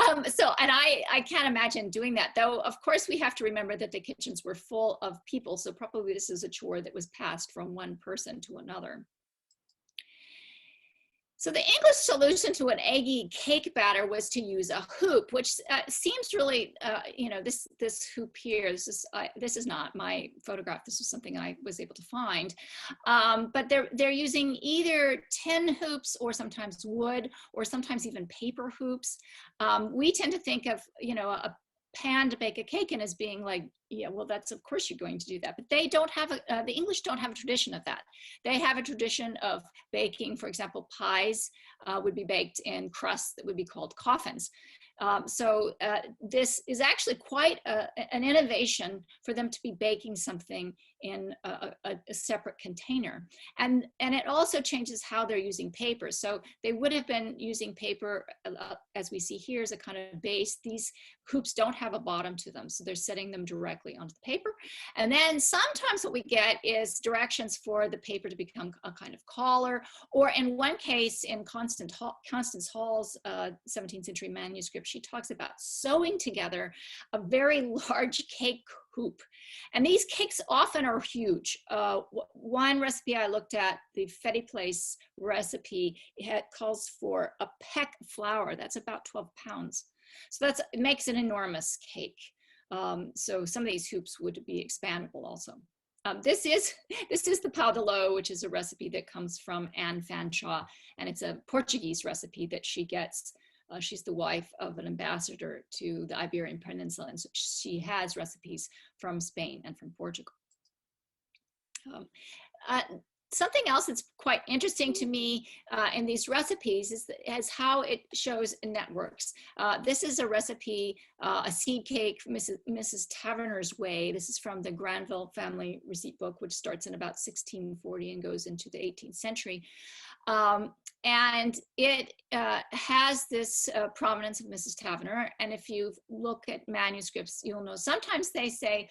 And I can't imagine doing that, though. Of course, we have to remember that the kitchens were full of people, so probably this is a chore that was passed from one person to another. So the English solution to an eggy cake batter was to use a hoop, which seems really, this hoop here, this is not my photograph. This was something I was able to find. But they're using either tin hoops or sometimes wood or sometimes even paper hoops. We tend to think of, a pan to bake a cake in as being like, yeah, well, that's, of course you're going to do that, but they don't have the English don't have a tradition of that. They have a tradition of baking, for example, pies would be baked in crusts that would be called coffins. So this is actually quite an innovation for them to be baking something in a separate container. And it also changes how they're using paper. So they would have been using paper, as we see here, as a kind of base. These hoops don't have a bottom to them, so they're setting them directly onto the paper. And then sometimes what we get is directions for the paper to become a kind of collar, or in one case, in Constance Hall's 17th century manuscript, she talks about sewing together a very large cake hoop. And these cakes often are huge. One recipe I looked at, the Fetty Place recipe, it calls for a peck of flour. That's about 12 pounds. So it makes an enormous cake. So some of these hoops would be expandable also. This is the pau de ló, which is a recipe that comes from Anne Fanshawe, and it's a Portuguese recipe that she gets. She's the wife of an ambassador to the Iberian Peninsula, and so she has recipes from Spain and from Portugal. Something else that's quite interesting to me in these recipes is how it shows networks. This is a recipe, a seed cake, Mrs. Taverner's Way. This is from the Granville family receipt book, which starts in about 1640 and goes into the 18th century. And it has this prominence of Mrs. Taverner. And if you look at manuscripts, you'll know sometimes they say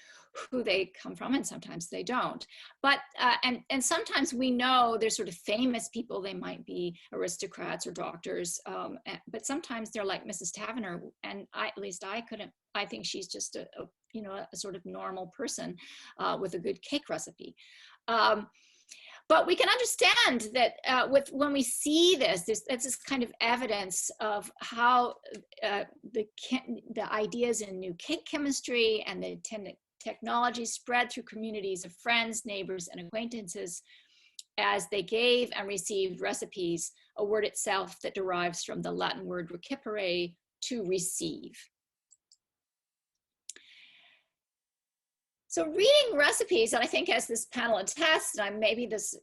who they come from and sometimes they don't. But, and sometimes we know they're sort of famous people. They might be aristocrats or doctors, but sometimes they're like Mrs. Taverner. And at least I think she's just a sort of normal person with a good cake recipe. But we can understand that when we see that's this kind of evidence of how the ideas in new cake chemistry and the technology spread through communities of friends, neighbors, and acquaintances as they gave and received recipes, a word itself that derives from the Latin word recipere, to receive. So reading recipes, and I think as this panel attests, and maybe this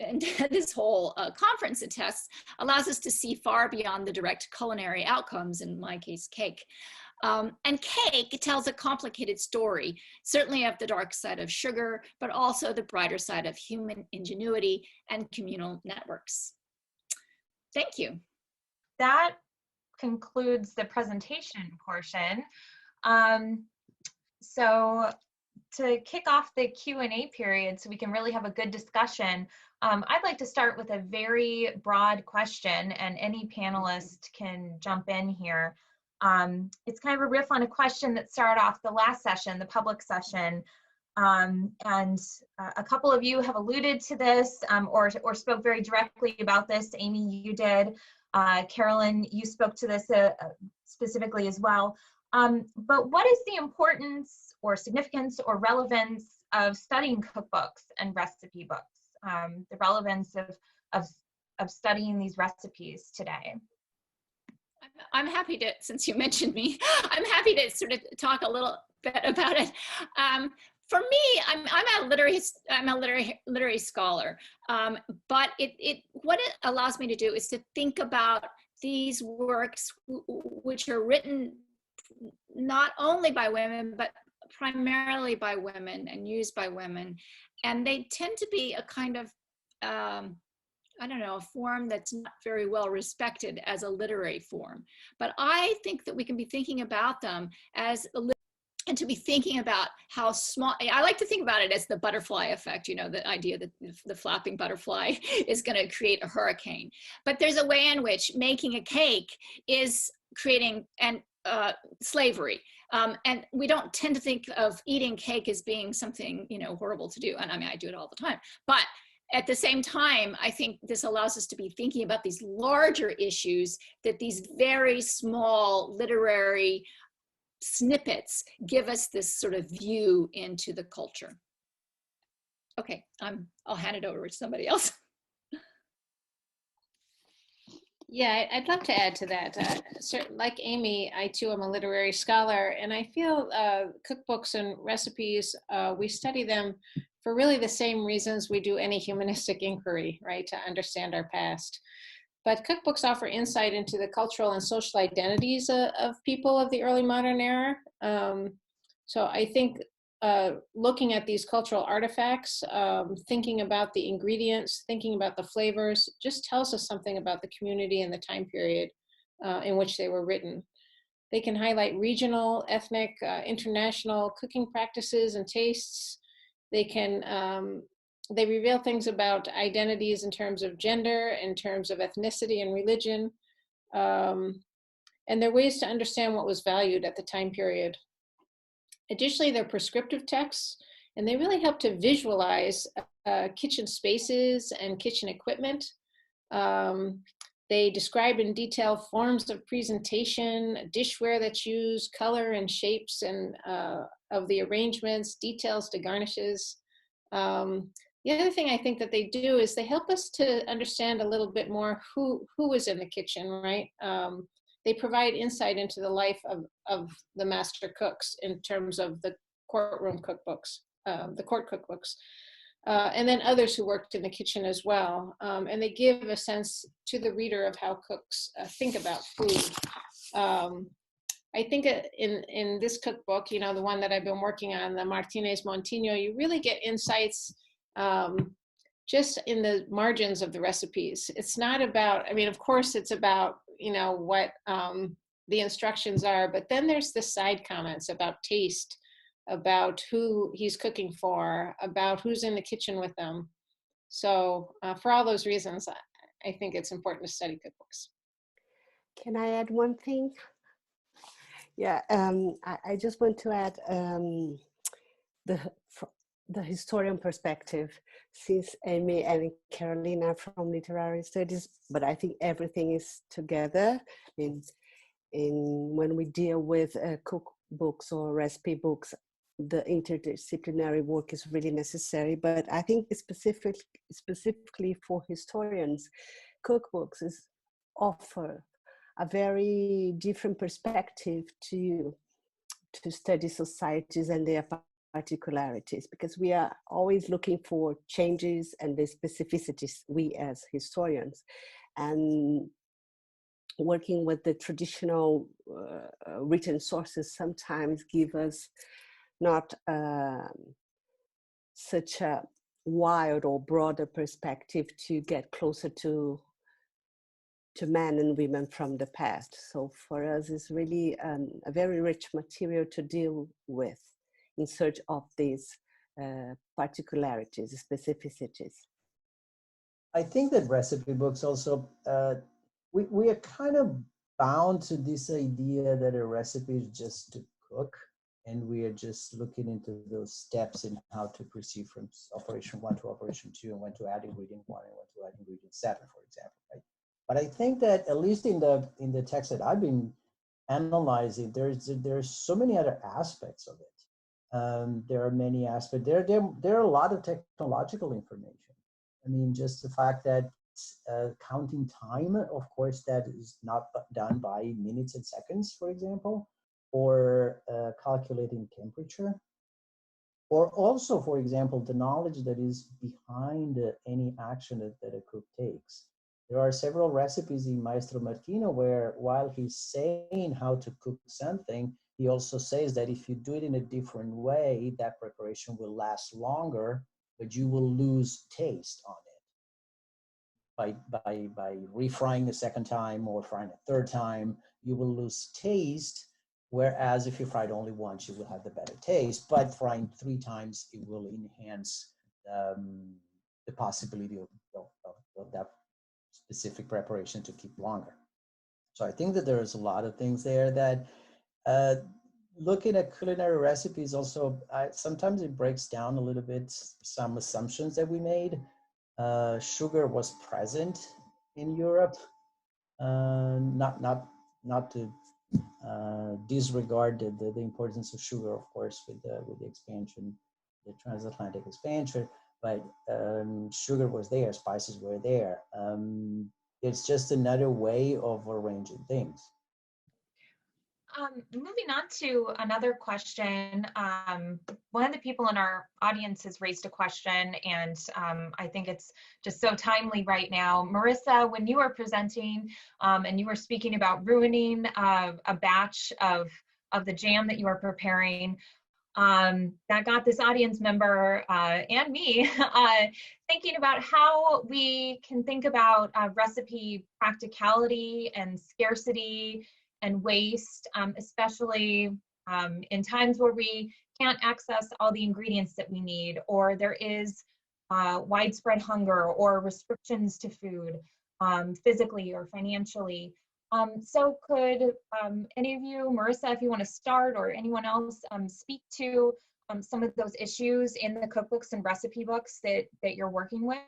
whole conference attests, allows us to see far beyond the direct culinary outcomes, in my case, cake. And cake tells a complicated story, certainly of the dark side of sugar, but also the brighter side of human ingenuity and communal networks. Thank you. That concludes the presentation portion. So to kick off the Q&A period so we can really have a good discussion, I'd like to start with a very broad question, and any panelist can jump in here. It's kind of a riff on a question that started off the last session, the public session, and a couple of you have alluded to this or spoke very directly about this. Amy, you did. Carolyn, you spoke to this specifically as well. But what is the importance or significance or relevance of studying cookbooks and recipe books, the relevance of studying these recipes today? I'm happy to, since you mentioned me, I'm happy to sort of talk a little bit about it. For me, I'm a literary scholar, but what it allows me to do is to think about these works which are written not only by women, but primarily by women and used by women. And they tend to be a kind of, I don't know, a form that's not very well respected as a literary form. But I think that we can be thinking about them as and to be thinking about how small, I like to think about it as the butterfly effect, you know, the idea that the flapping butterfly is going to create a hurricane. But there's a way in which making a cake is creating slavery. And we don't tend to think of eating cake as being something, you know, horrible to do. And I mean, I do it all the time. But at the same time, I think this allows us to be thinking about these larger issues that these very small literary snippets give us this sort of view into the culture. Okay, I'll hand it over to somebody else. Yeah, I'd love to add to that. Like Amy, I too am a literary scholar, and I feel cookbooks and recipes, we study them for really the same reasons we do any humanistic inquiry, right? To understand our past. But cookbooks offer insight into the cultural and social identities of people of the early modern era. So I think looking at these cultural artifacts, thinking about the ingredients, thinking about the flavors, just tells us something about the community and the time period in which they were written. They can highlight regional, ethnic, international cooking practices and tastes. They can they reveal things about identities in terms of gender, in terms of ethnicity and religion. And they're ways to understand what was valued at the time period. Additionally, they're prescriptive texts, and they really help to visualize kitchen spaces and kitchen equipment. They describe in detail forms of presentation, dishware that's used, color and shapes and of the arrangements, details to garnishes. The other thing I think that they do is they help us to understand a little bit more who was in the kitchen, right? They provide insight into the life of the master cooks in terms of the courtroom cookbooks, the court cookbooks, and then others who worked in the kitchen as well. And they give a sense to the reader of how cooks think about food. I think in this cookbook, you know, the one that I've been working on, the Martinez Montino, you really get insights just in the margins of the recipes. It's not about, I mean, of course it's about, you know, what the instructions are, but then there's the side comments about taste, about who he's cooking for, about who's in the kitchen with them. So for all those reasons, I think it's important to study cookbooks. Can I add one thing? Yeah, I just want to add the historian perspective, since Amy and Caroline are from literary studies, but I think everything is together in when we deal with cookbooks or recipe books. The interdisciplinary work is really necessary, but I think specifically for historians, cookbooks offer a very different perspective to study societies and their particularities, because we are always looking for changes and the specificities, we as historians, and working with the traditional written sources sometimes give us not such a wide or broader perspective to get closer to men and women from the past. So for us, it's really a very rich material to deal with in search of these particularities, specificities. I think that recipe books also, we are kind of bound to this idea that a recipe is just to cook, and we are just looking into those steps in how to proceed from operation 1 to operation 2, and when to add ingredient 1 and when to add ingredient 7, for example, right? But I think that at least in the text that I've been analyzing, there's so many other aspects of it. There are many aspects. There are a lot of technological information. I mean, just the fact that counting time, of course, that is not done by minutes and seconds, for example, or calculating temperature. or also, for example, the knowledge that is behind any action that a cook takes. There are several recipes in Maestro Martino where, while he's saying how to cook something, he also says that if you do it in a different way, that preparation will last longer, but you will lose taste on it. By refrying a second time or frying a third time, you will lose taste. Whereas if you fry it only once, you will have the better taste. But frying 3 times, it will enhance the possibility of that specific preparation to keep longer. So I think that there is a lot of things there that looking at culinary recipes also, sometimes it breaks down a little bit some assumptions that we made. Sugar was present in Europe, not to disregard the importance of sugar, of course, with the expansion, the transatlantic expansion, but sugar was there, spices were there. It's just another way of arranging things. Moving on to another question. One of the people in our audience has raised a question, and I think it's just so timely right now. Marissa, when you were presenting and you were speaking about ruining a batch of the jam that you were preparing, that got this audience member and me thinking about how we can think about recipe practicality and scarcity and waste, especially in times where we can't access all the ingredients that we need, or there is widespread hunger or restrictions to food, physically or financially. So could any of you, Marissa, if you want to start, or anyone else, speak to some of those issues in the cookbooks and recipe books that you're working with?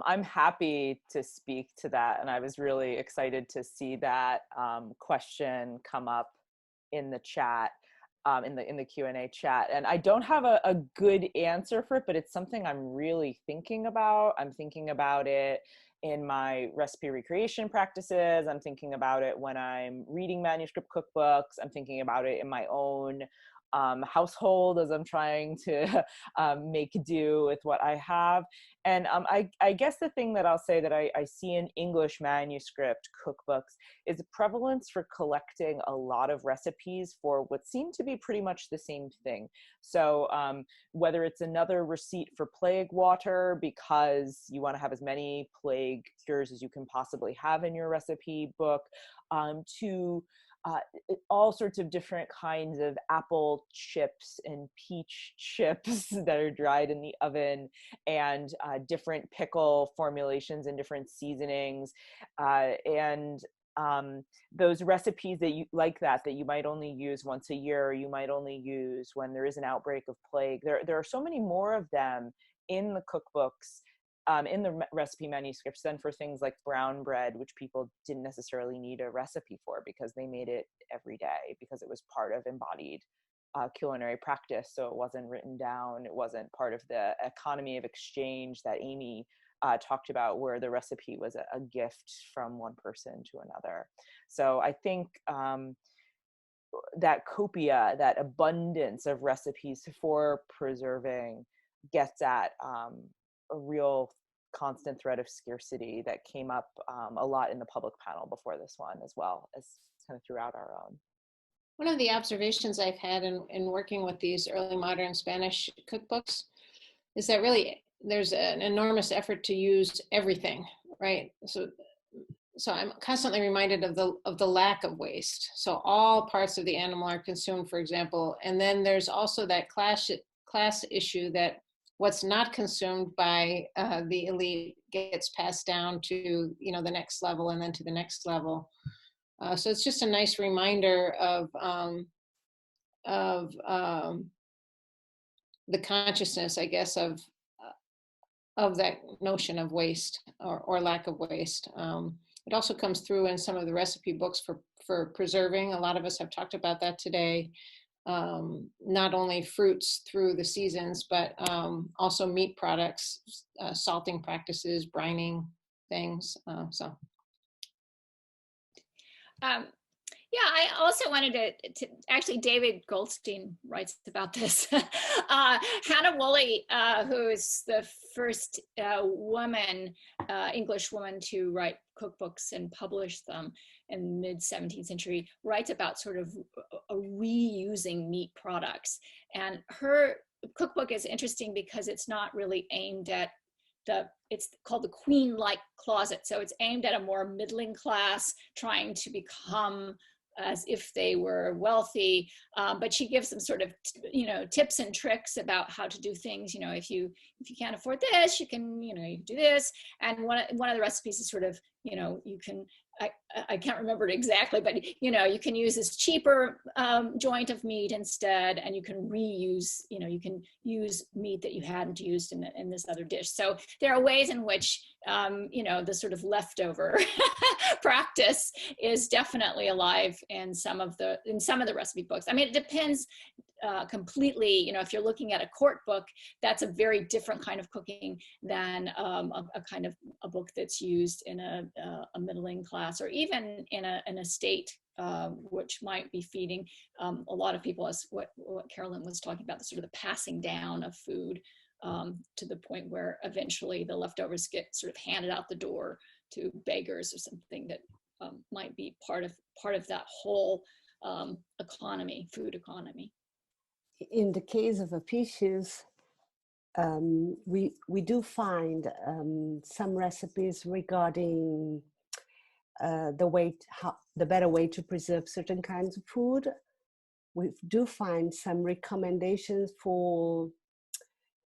I'm happy to speak to that, and I was really excited to see that question come up in the chat, in the Q&A chat. And I don't have a good answer for it, but it's something I'm really thinking about. I'm thinking about it in my recipe recreation practices. I'm thinking about it when I'm reading manuscript cookbooks. I'm thinking about it in my own household as I'm trying to make do with what I have. And I guess the thing that I'll say that I see in English manuscript cookbooks is a prevalence for collecting a lot of recipes for what seem to be pretty much the same thing. So whether it's another receipt for plague water because you want to have as many plague cures as you can possibly have in your recipe book, to all sorts of different kinds of apple chips and peach chips that are dried in the oven, and different pickle formulations and different seasonings, and those recipes that you that you might only use once a year, or you might only use when there is an outbreak of plague. There are so many more of them in the cookbooks, in the recipe manuscripts, than for things like brown bread, which people didn't necessarily need a recipe for because they made it every day, because it was part of embodied culinary practice. So it wasn't written down. It wasn't part of the economy of exchange that Amy talked about, where the recipe was a gift from one person to another. So I think that copia, that abundance of recipes for preserving, gets at a real constant thread of scarcity that came up a lot in the public panel before this one, as well as kind of throughout our own. One of the observations I've had in working with these early modern Spanish cookbooks is that really there's an enormous effort to use everything, right? So I'm constantly reminded of the lack of waste. So all parts of the animal are consumed, for example, and then there's also that class issue that what's not consumed by the elite gets passed down to the next level, and then to the next level. So it's just a nice reminder of the consciousness, I guess, of that notion of waste or lack of waste. It also comes through in some of the recipe books for preserving. A lot of us have talked about that today. Not only fruits through the seasons, but also meat products, salting practices, brining things. Yeah, I also wanted to actually, David Goldstein writes about this. Hannah Woolley, who is the first woman, English woman to write cookbooks and publish them in the mid-17th century, writes about sort of reusing meat products. And her cookbook is interesting because it's not really aimed at it's called the queen-like closet. So it's aimed at a more middling class trying to become as if they were wealthy, but she gives them sort of, tips and tricks about how to do things. If you can't afford this, you can, you can do this. And one of the recipes is sort of, you can, I can't remember it exactly, but you can use this cheaper joint of meat instead, and you can reuse, you can use meat that you hadn't used in this other dish. So there are ways in which, the sort of leftover practice is definitely alive in some of the recipe books. I mean, it depends completely. If you're looking at a court book, that's a very different kind of cooking than a kind of a book that's used in a middling class, or even in a state which might be feeding a lot of people, as what Carolyn was talking about, the sort of the passing down of food to the point where eventually the leftovers get sort of handed out the door to beggars or something that might be part of that whole economy, food economy. In the case of apicius, we do find some recipes regarding the better way to preserve certain kinds of food. We do find some recommendations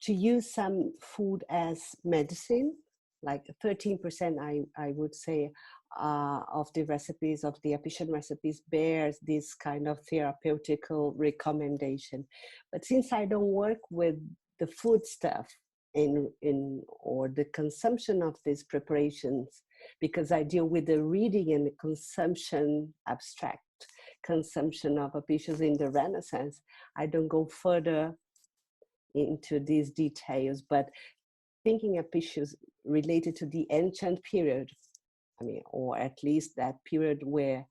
to use some food as medicine, like 13%, I would say, of the recipes, of the apician recipes, bears this kind of therapeutical recommendation. But since I don't work with the food stuff or the consumption of these preparations, because I deal with the reading and the consumption, abstract consumption of apicius in the Renaissance, I don't go further into these details. But thinking apicius related to the ancient period, or at least that period where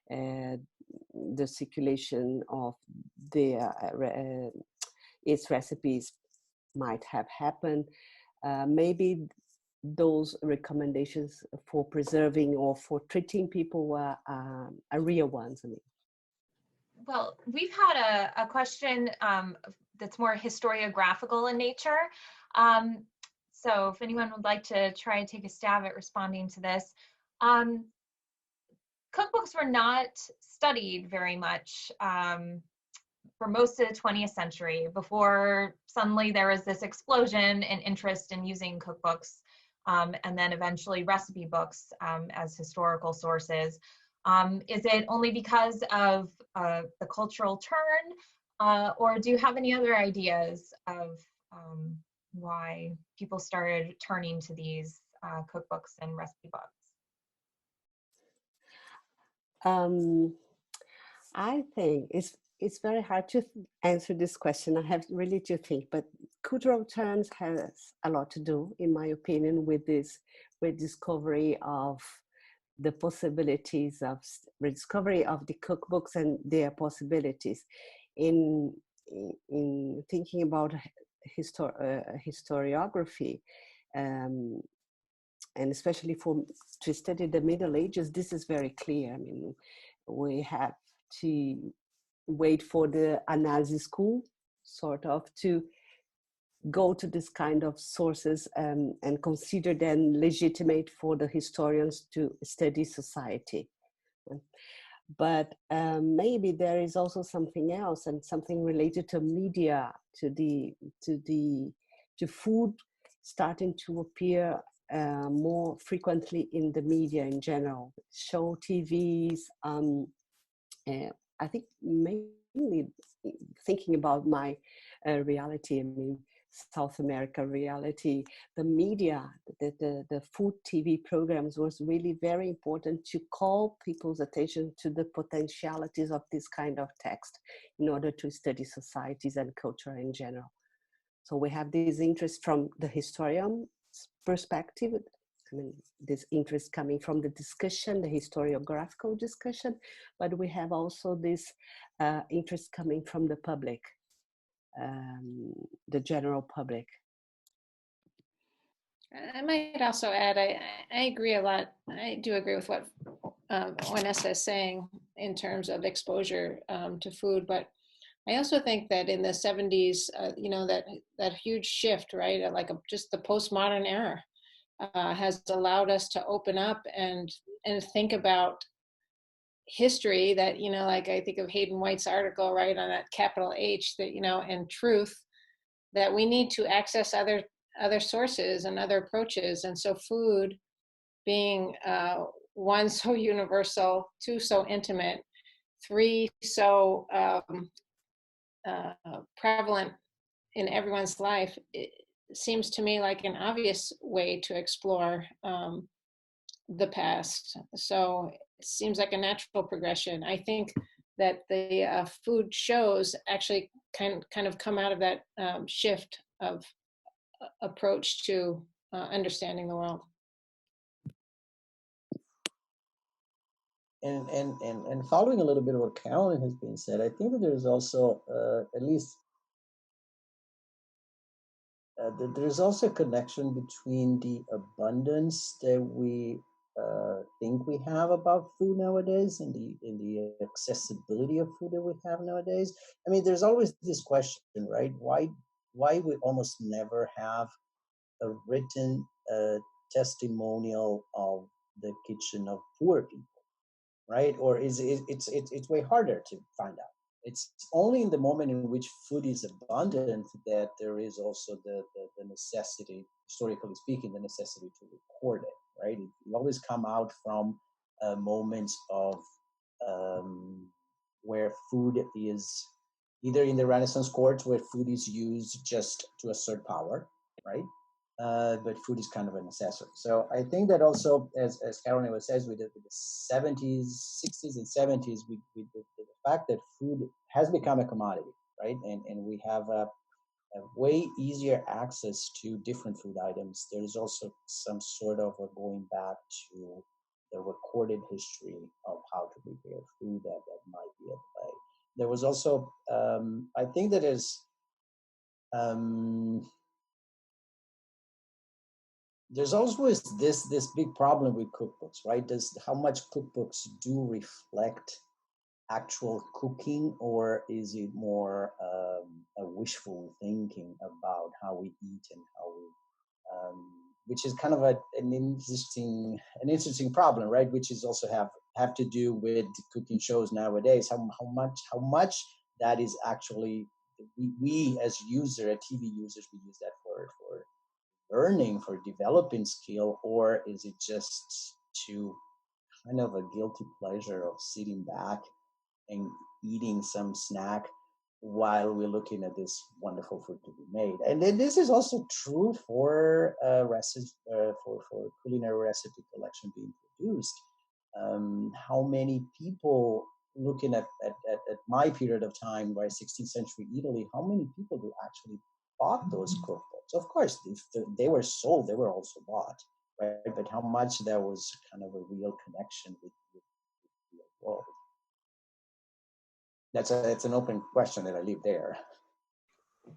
the circulation of its recipes might have happened, maybe those recommendations for preserving or for treating people were real ones. Well, we've had a question that's more historiographical in nature. So if anyone would like to try and take a stab at responding to this. Cookbooks were not studied very much for most of the 20th century before suddenly there was this explosion in interest in using cookbooks and then eventually recipe books as historical sources. Is it only because of the cultural turn, or do you have any other ideas of why people started turning to these cookbooks and recipe books? I think it's very hard to answer this question. I have really to think, but cultural turns has a lot to do, in my opinion, with this rediscovery of the possibilities of rediscovery of the cookbooks and their possibilities. In thinking about historiography, and especially to study the Middle Ages, this is very clear. We have to wait for the analysis school, sort of, to go to this kind of sources and consider them legitimate for the historians to study society. But maybe there is also something else, and something related to media, to food starting to appear more frequently in the media in general, show TVs. I think mainly thinking about my reality, South America reality, the media, the food TV programs was really very important to call people's attention to the potentialities of this kind of text in order to study societies and culture in general. So we have this interest from the historian's perspective, I mean, this interest coming from the discussion, the historiographical discussion, but we have also this interest coming from the public, the general public. I might also add, I agree a lot. I do agree with what Wanessa is saying in terms of exposure to food, but I also think that in the 70s, you know, that huge shift, right, like just the postmodern era has allowed us to open up and think about history that, you know, like I think of Hayden White's article, right, on that capital H, that, you know, and truth, that we need to access other sources and other approaches. And so food being one, so universal, two, so intimate, three, so prevalent in everyone's life, it seems to me like an obvious way to explore the past. So it seems like a natural progression. I think that the food shows actually kind of come out of that shift of approach to understanding the world. And following a little bit of what Carolyn has been said, I think that there's also at least there's also a connection between the abundance that we think we have about food nowadays and the accessibility of food that we have nowadays. I mean, there's always this question, right? Why we almost never have a written testimonial of the kitchen of poor people, right? Or is it's way harder to find out. It's only in the moment in which food is abundant that there is also the necessity, historically speaking, the necessity to record it, right? It always come out from moments of where food is either in the Renaissance courts, where food is used just to assert power, right? But food is kind of an accessory. So I think that also, as Caroline says, with the 70s, 60s, and 70s, with the fact that food has become a commodity, right? And we have a way easier access to different food items. There's also some sort of a going back to the recorded history of how to prepare food that might be at play. There was also, I think that is, there's always this big problem with cookbooks, right? How much cookbooks do reflect actual cooking, or is it more a wishful thinking about how we eat and how we, which is kind of an interesting problem, right? Which is also have to do with cooking shows nowadays. How much that is actually we as TV users, we use that for learning, for developing skill, or is it just to kind of a guilty pleasure of sitting back and eating some snack while we're looking at this wonderful food to be made? And then this is also true for for culinary recipe collection being produced. How many people, looking at my period of time, by 16th century Italy, how many people do actually bought those cookbooks? Of course, if they were sold, they were also bought, right? But how much that was kind of a real connection with the real world? It's an open question that I leave there.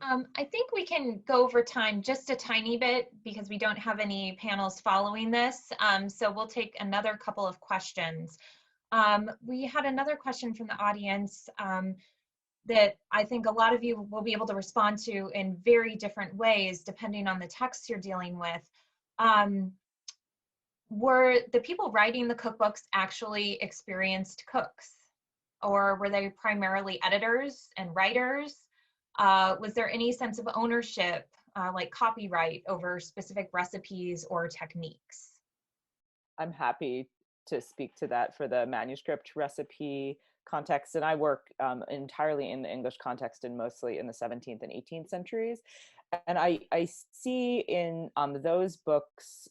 I think we can go over time just a tiny bit because we don't have any panels following this. So we'll take another couple of questions. We had another question from the audience that I think a lot of you will be able to respond to in very different ways depending on the text you're dealing with. Were the people writing the cookbooks actually experienced cooks? Or were they primarily editors and writers? Was there any sense of ownership, like copyright over specific recipes or techniques? I'm happy to speak to that for the manuscript recipe context. And I work entirely in the English context and mostly in the 17th and 18th centuries. And I see in those books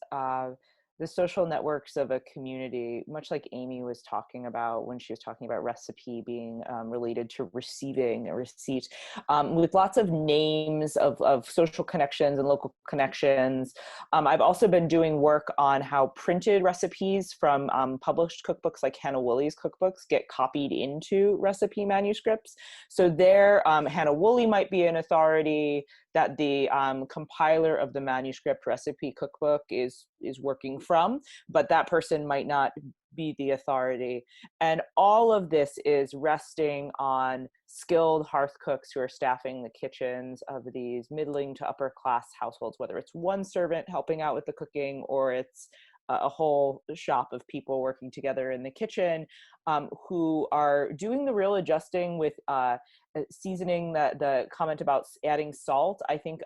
the social networks of a community, much like Amy was talking about when she was talking about recipe being related to receiving a receipt, with lots of names of social connections and local connections. I've also been doing work on how printed recipes from published cookbooks like Hannah Woolley's cookbooks get copied into recipe manuscripts. So there, Hannah Woolley might be an authority that the compiler of the manuscript recipe cookbook is working from, but that person might not be the authority. And all of this is resting on skilled hearth cooks who are staffing the kitchens of these middling to upper class households, whether it's one servant helping out with the cooking or it's a whole shop of people working together in the kitchen, who are doing the real adjusting with seasoning. The comment about adding salt, I think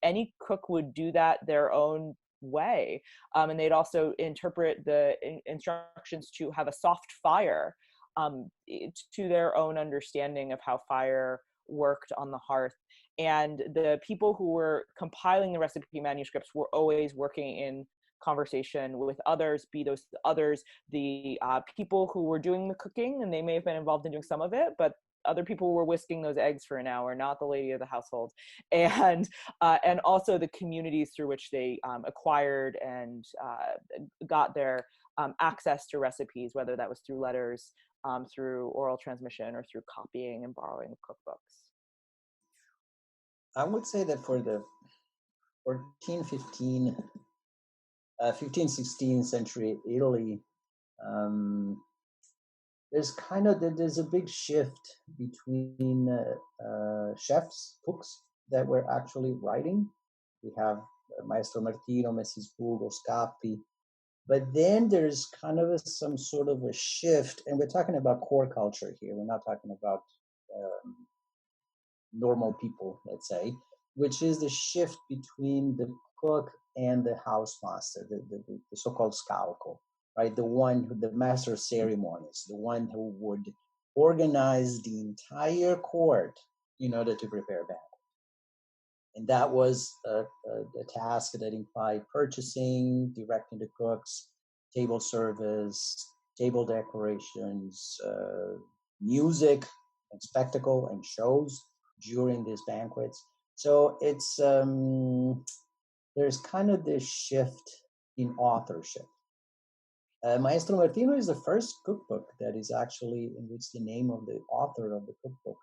any cook would do that their own way, and they'd also interpret the instructions to have a soft fire to their own understanding of how fire worked on the hearth. And the people who were compiling the recipe manuscripts were always working in conversation with others, be those others the people who were doing the cooking, and they may have been involved in doing some of it, but other people were whisking those eggs for an hour, not the lady of the household, and also the communities through which they acquired and got their access to recipes, whether that was through letters, through oral transmission, or through copying and borrowing of cookbooks. I would say that for the 15th-16th century Italy, there's a big shift between chefs, cooks that were actually writing. We have Maestro Martino, Mrs. Bugo, Scappi, but then there's kind of some sort of a shift, and we're talking about core culture here. We're not talking about normal people, let's say, which is the shift between the cook and the housemaster, the so-called scalco, right? The master of ceremonies, the one who would organize the entire court in order to prepare banquet. And that was a task that implied purchasing, directing the cooks, table service, table decorations, music and spectacle and shows during these banquets. So it's there's kind of this shift in authorship. Maestro Martino is the first cookbook that is actually in which the name of the author of the cookbook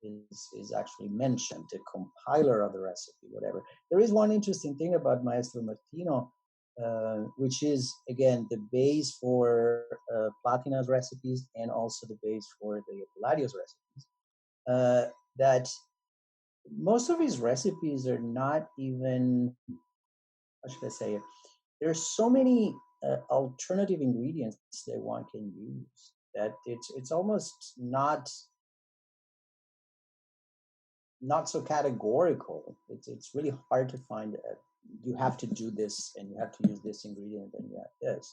is actually mentioned, the compiler of the recipe, whatever. There is one interesting thing about Maestro Martino, which is, again, the base for Platina's recipes and also the base for the Palladio's recipes, that most of his recipes are not even, how should I say it? There's so many alternative ingredients that one can use that it's almost not so categorical. It's really hard to find you have to do this and you have to use this ingredient and you have this.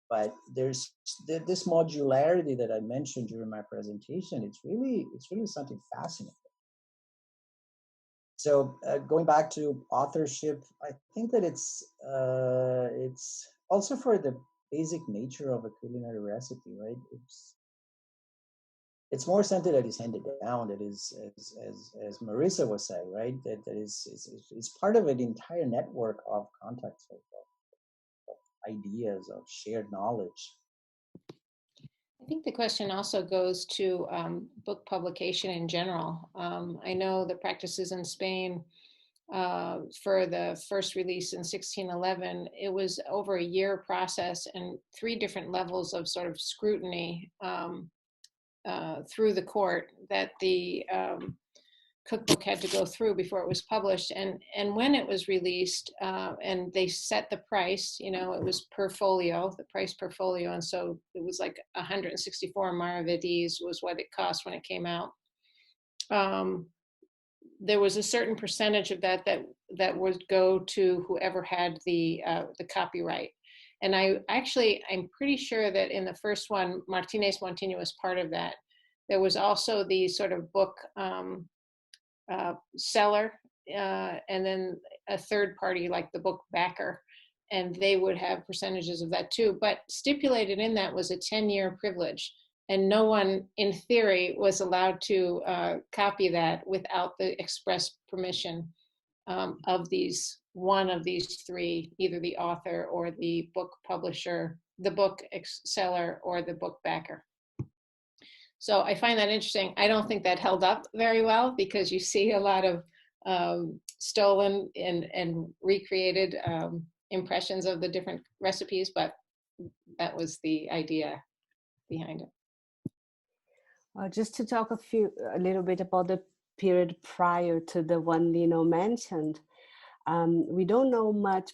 But there's this modularity that I mentioned during my presentation. It's really something fascinating. So going back to authorship, I think that it's also for the basic nature of a culinary recipe, right? It's more something that is handed down. That is, as Marissa was saying, right? That is part of an entire network of contacts, of ideas, of shared knowledge. I think the question also goes to book publication in general. I know the practices in Spain for the first release in 1611, it was over a year process and 3 different levels of sort of scrutiny through the court that the cookbook had to go through before it was published. And when it was released and they set the price, it was per folio, the price per folio. And so it was like 164 maravedis was what it cost when it came out. There was a certain percentage of that would go to whoever had the copyright. And I'm pretty sure that in the first one, Martinez Montino was part of that. There was also the sort of book seller, and then a third party like the book backer and they would have percentages of that too. But stipulated in that was a 10-year privilege, and no one, in theory, was allowed to copy that without the express permission of one of these three, either the author or the book publisher, the book seller, or the book backer. So I find that interesting. I don't think that held up very well, because you see a lot of stolen and recreated impressions of the different recipes, but that was the idea behind it. Just to talk a little bit about the period prior to the one Lino mentioned, we don't know much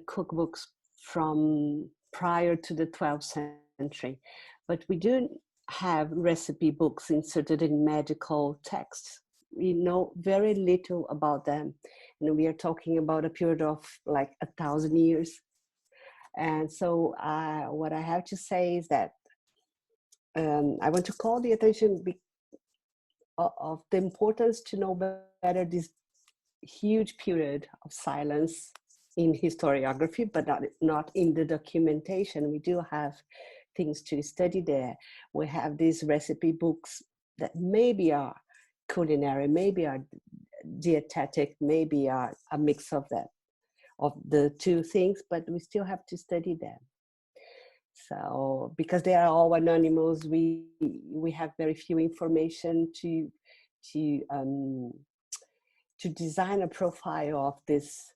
cookbooks from prior to the 12th century, but we do have recipe books inserted in medical texts. We know very little about them, and we are talking about a period of like 1,000 years. And so what I have to say is that I want to call the attention of the importance to know better this huge period of silence in historiography, but not in the documentation. We do have things to study there. We have these recipe books that maybe are culinary, maybe are dietetic, maybe are a mix of that, of the two things, but we still have to study them. So because they are all anonymous, we have very few information to design a profile of these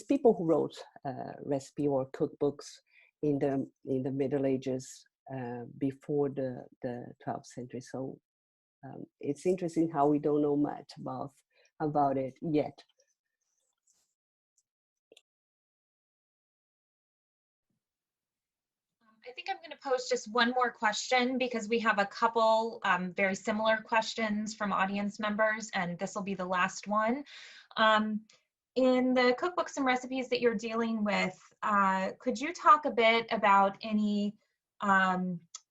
people who wrote recipe or cookbooks in the Middle Ages before the 12th century. So it's interesting how we don't know much about it yet. I think I'm going to pose just one more question, because we have a couple very similar questions from audience members, and this will be the last one. In the cookbooks and recipes that you're dealing with, could you talk a bit about any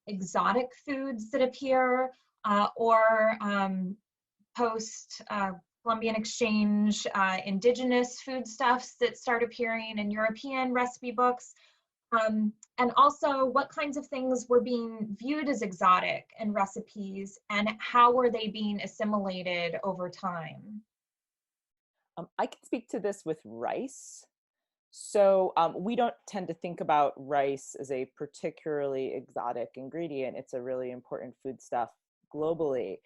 exotic foods that appear or post-Columbian exchange indigenous foodstuffs that start appearing in European recipe books? And also, what kinds of things were being viewed as exotic in recipes, and how were they being assimilated over time? I can speak to this with rice. So we don't tend to think about rice as a particularly exotic ingredient. It's a really important foodstuff globally,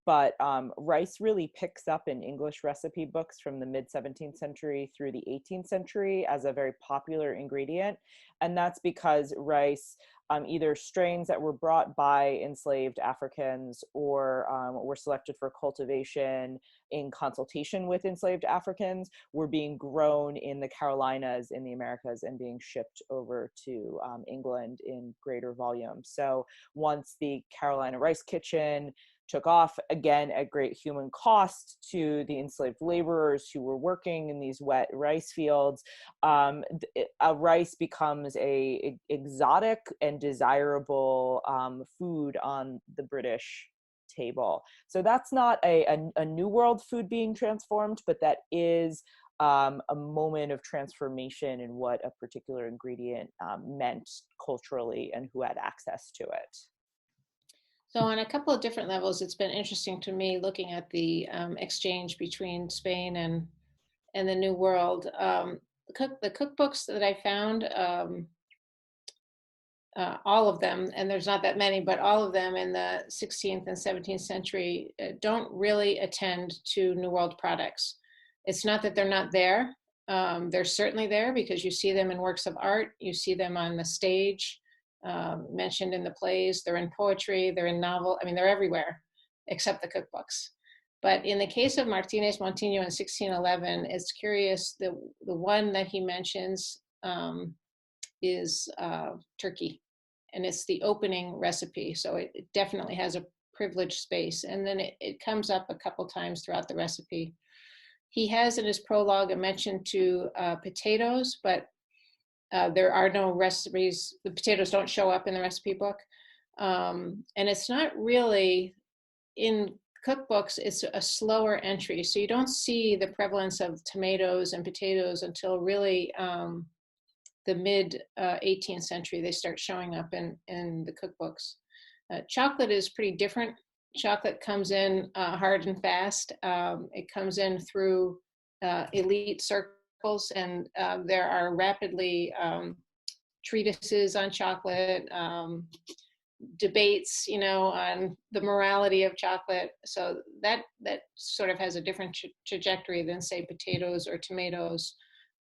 but rice really picks up in English recipe books from the mid-17th century through the 18th century as a very popular ingredient. And that's because rice, either strains that were brought by enslaved Africans or were selected for cultivation in consultation with enslaved Africans, were being grown in the Carolinas in the Americas and being shipped over to England in greater volume. So once the Carolina Rice Kitchen took off, again at great human cost to the enslaved laborers who were working in these wet rice fields, rice becomes a exotic and desirable food on the British table. So that's not a new world food being transformed, but that is a moment of transformation in what a particular ingredient meant culturally and who had access to it. So on a couple of different levels, it's been interesting to me looking at the exchange between Spain and the New World. The cookbooks that I found, all of them, and there's not that many, but all of them in the 16th and 17th century don't really attend to New World products. It's not that they're not there. They're certainly there because you see them in works of art, you see them on the stage, mentioned in the plays, they're in poetry, they're in novel, I mean, they're everywhere except the cookbooks. But in the case of Martinez Montino in 1611, it's curious, the one that he mentions is turkey, and it's the opening recipe. So it definitely has a privileged space. And then it comes up a couple times throughout the recipe. He has in his prologue a mention to potatoes, but there are no recipes. The potatoes don't show up in the recipe book. And it's not really in cookbooks, it's a slower entry. So you don't see the prevalence of tomatoes and potatoes until really the mid 18th century. They start showing up in the cookbooks. Chocolate is pretty different. Chocolate comes in hard and fast. It comes in through elite circles, and there are rapidly treatises on chocolate, debates, on the morality of chocolate. So that sort of has a different trajectory than, say, potatoes or tomatoes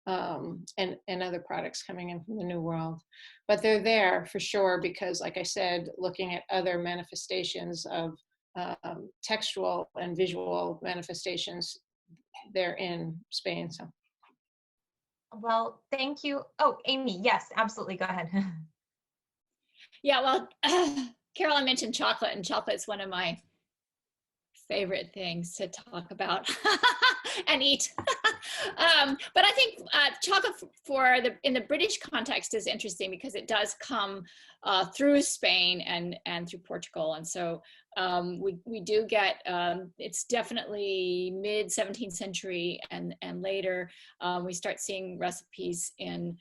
and other products coming in from the New World. But they're there for sure because, like I said, looking at other manifestations of textual and visual manifestations, they're in Spain. So. Well, thank you. Oh, Amy, yes, absolutely. Go ahead. Yeah, well, Carolyn mentioned chocolate, and chocolate's one of my favorite things to talk about and eat. But I think chocolate in the British context is interesting because it does come through Spain and through Portugal. And so we do get, it's definitely mid 17th century and later, we start seeing recipes in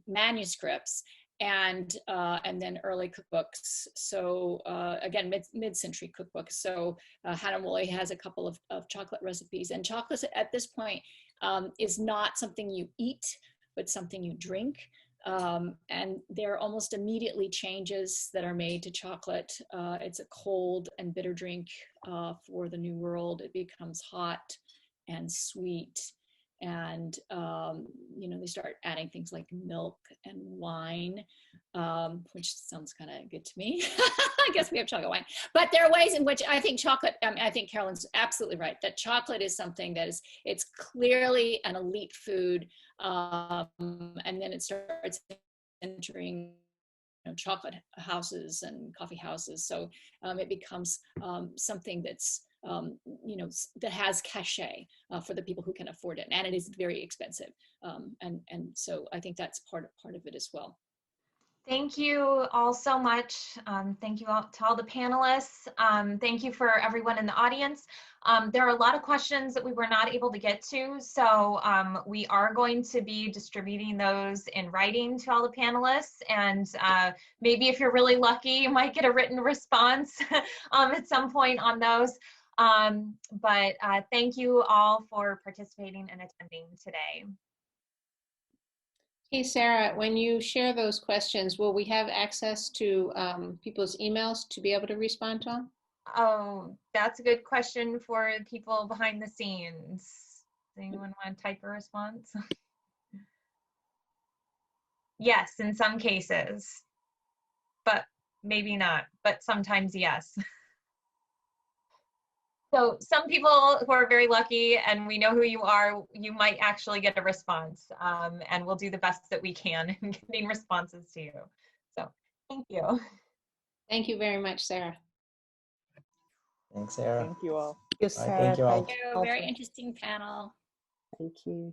manuscripts and then early cookbooks. So again, mid-century cookbooks. So Hannah Woolley has a couple of chocolate recipes, and chocolate at this point is not something you eat, but something you drink. And there are almost immediately changes that are made to chocolate. It's a cold and bitter drink for the New World. It becomes hot and sweet. And, they start adding things like milk and wine, which sounds kind of good to me. I guess we have chocolate wine. But there are ways in which I think chocolate, I think Carolyn's absolutely right, that chocolate is something that it's clearly an elite food. And then it starts entering chocolate houses and coffee houses. So it becomes something that's, that has cachet for the people who can afford it, and it is very expensive. And so I think that's part of it as well. Thank you all so much. Thank you all to all the panelists. Thank you for everyone in the audience. There are a lot of questions that we were not able to get to, so we are going to be distributing those in writing to all the panelists, and maybe if you're really lucky, you might get a written response at some point on those. But thank you all for participating and attending today. Hey, Sarah, when you share those questions, will we have access to people's emails to be able to respond to them? Oh, that's a good question for people behind the scenes. Does anyone want to type a response? Yes, in some cases, but maybe not, but sometimes yes. So some people who are very lucky and we know who you are, you might actually get a response, and we'll do the best that we can in getting responses to you. So thank you. Thank you very much, Sarah. Thanks, Sarah. Thank you all. Thank you, Sarah. Thank you all. Very interesting panel. Thank you.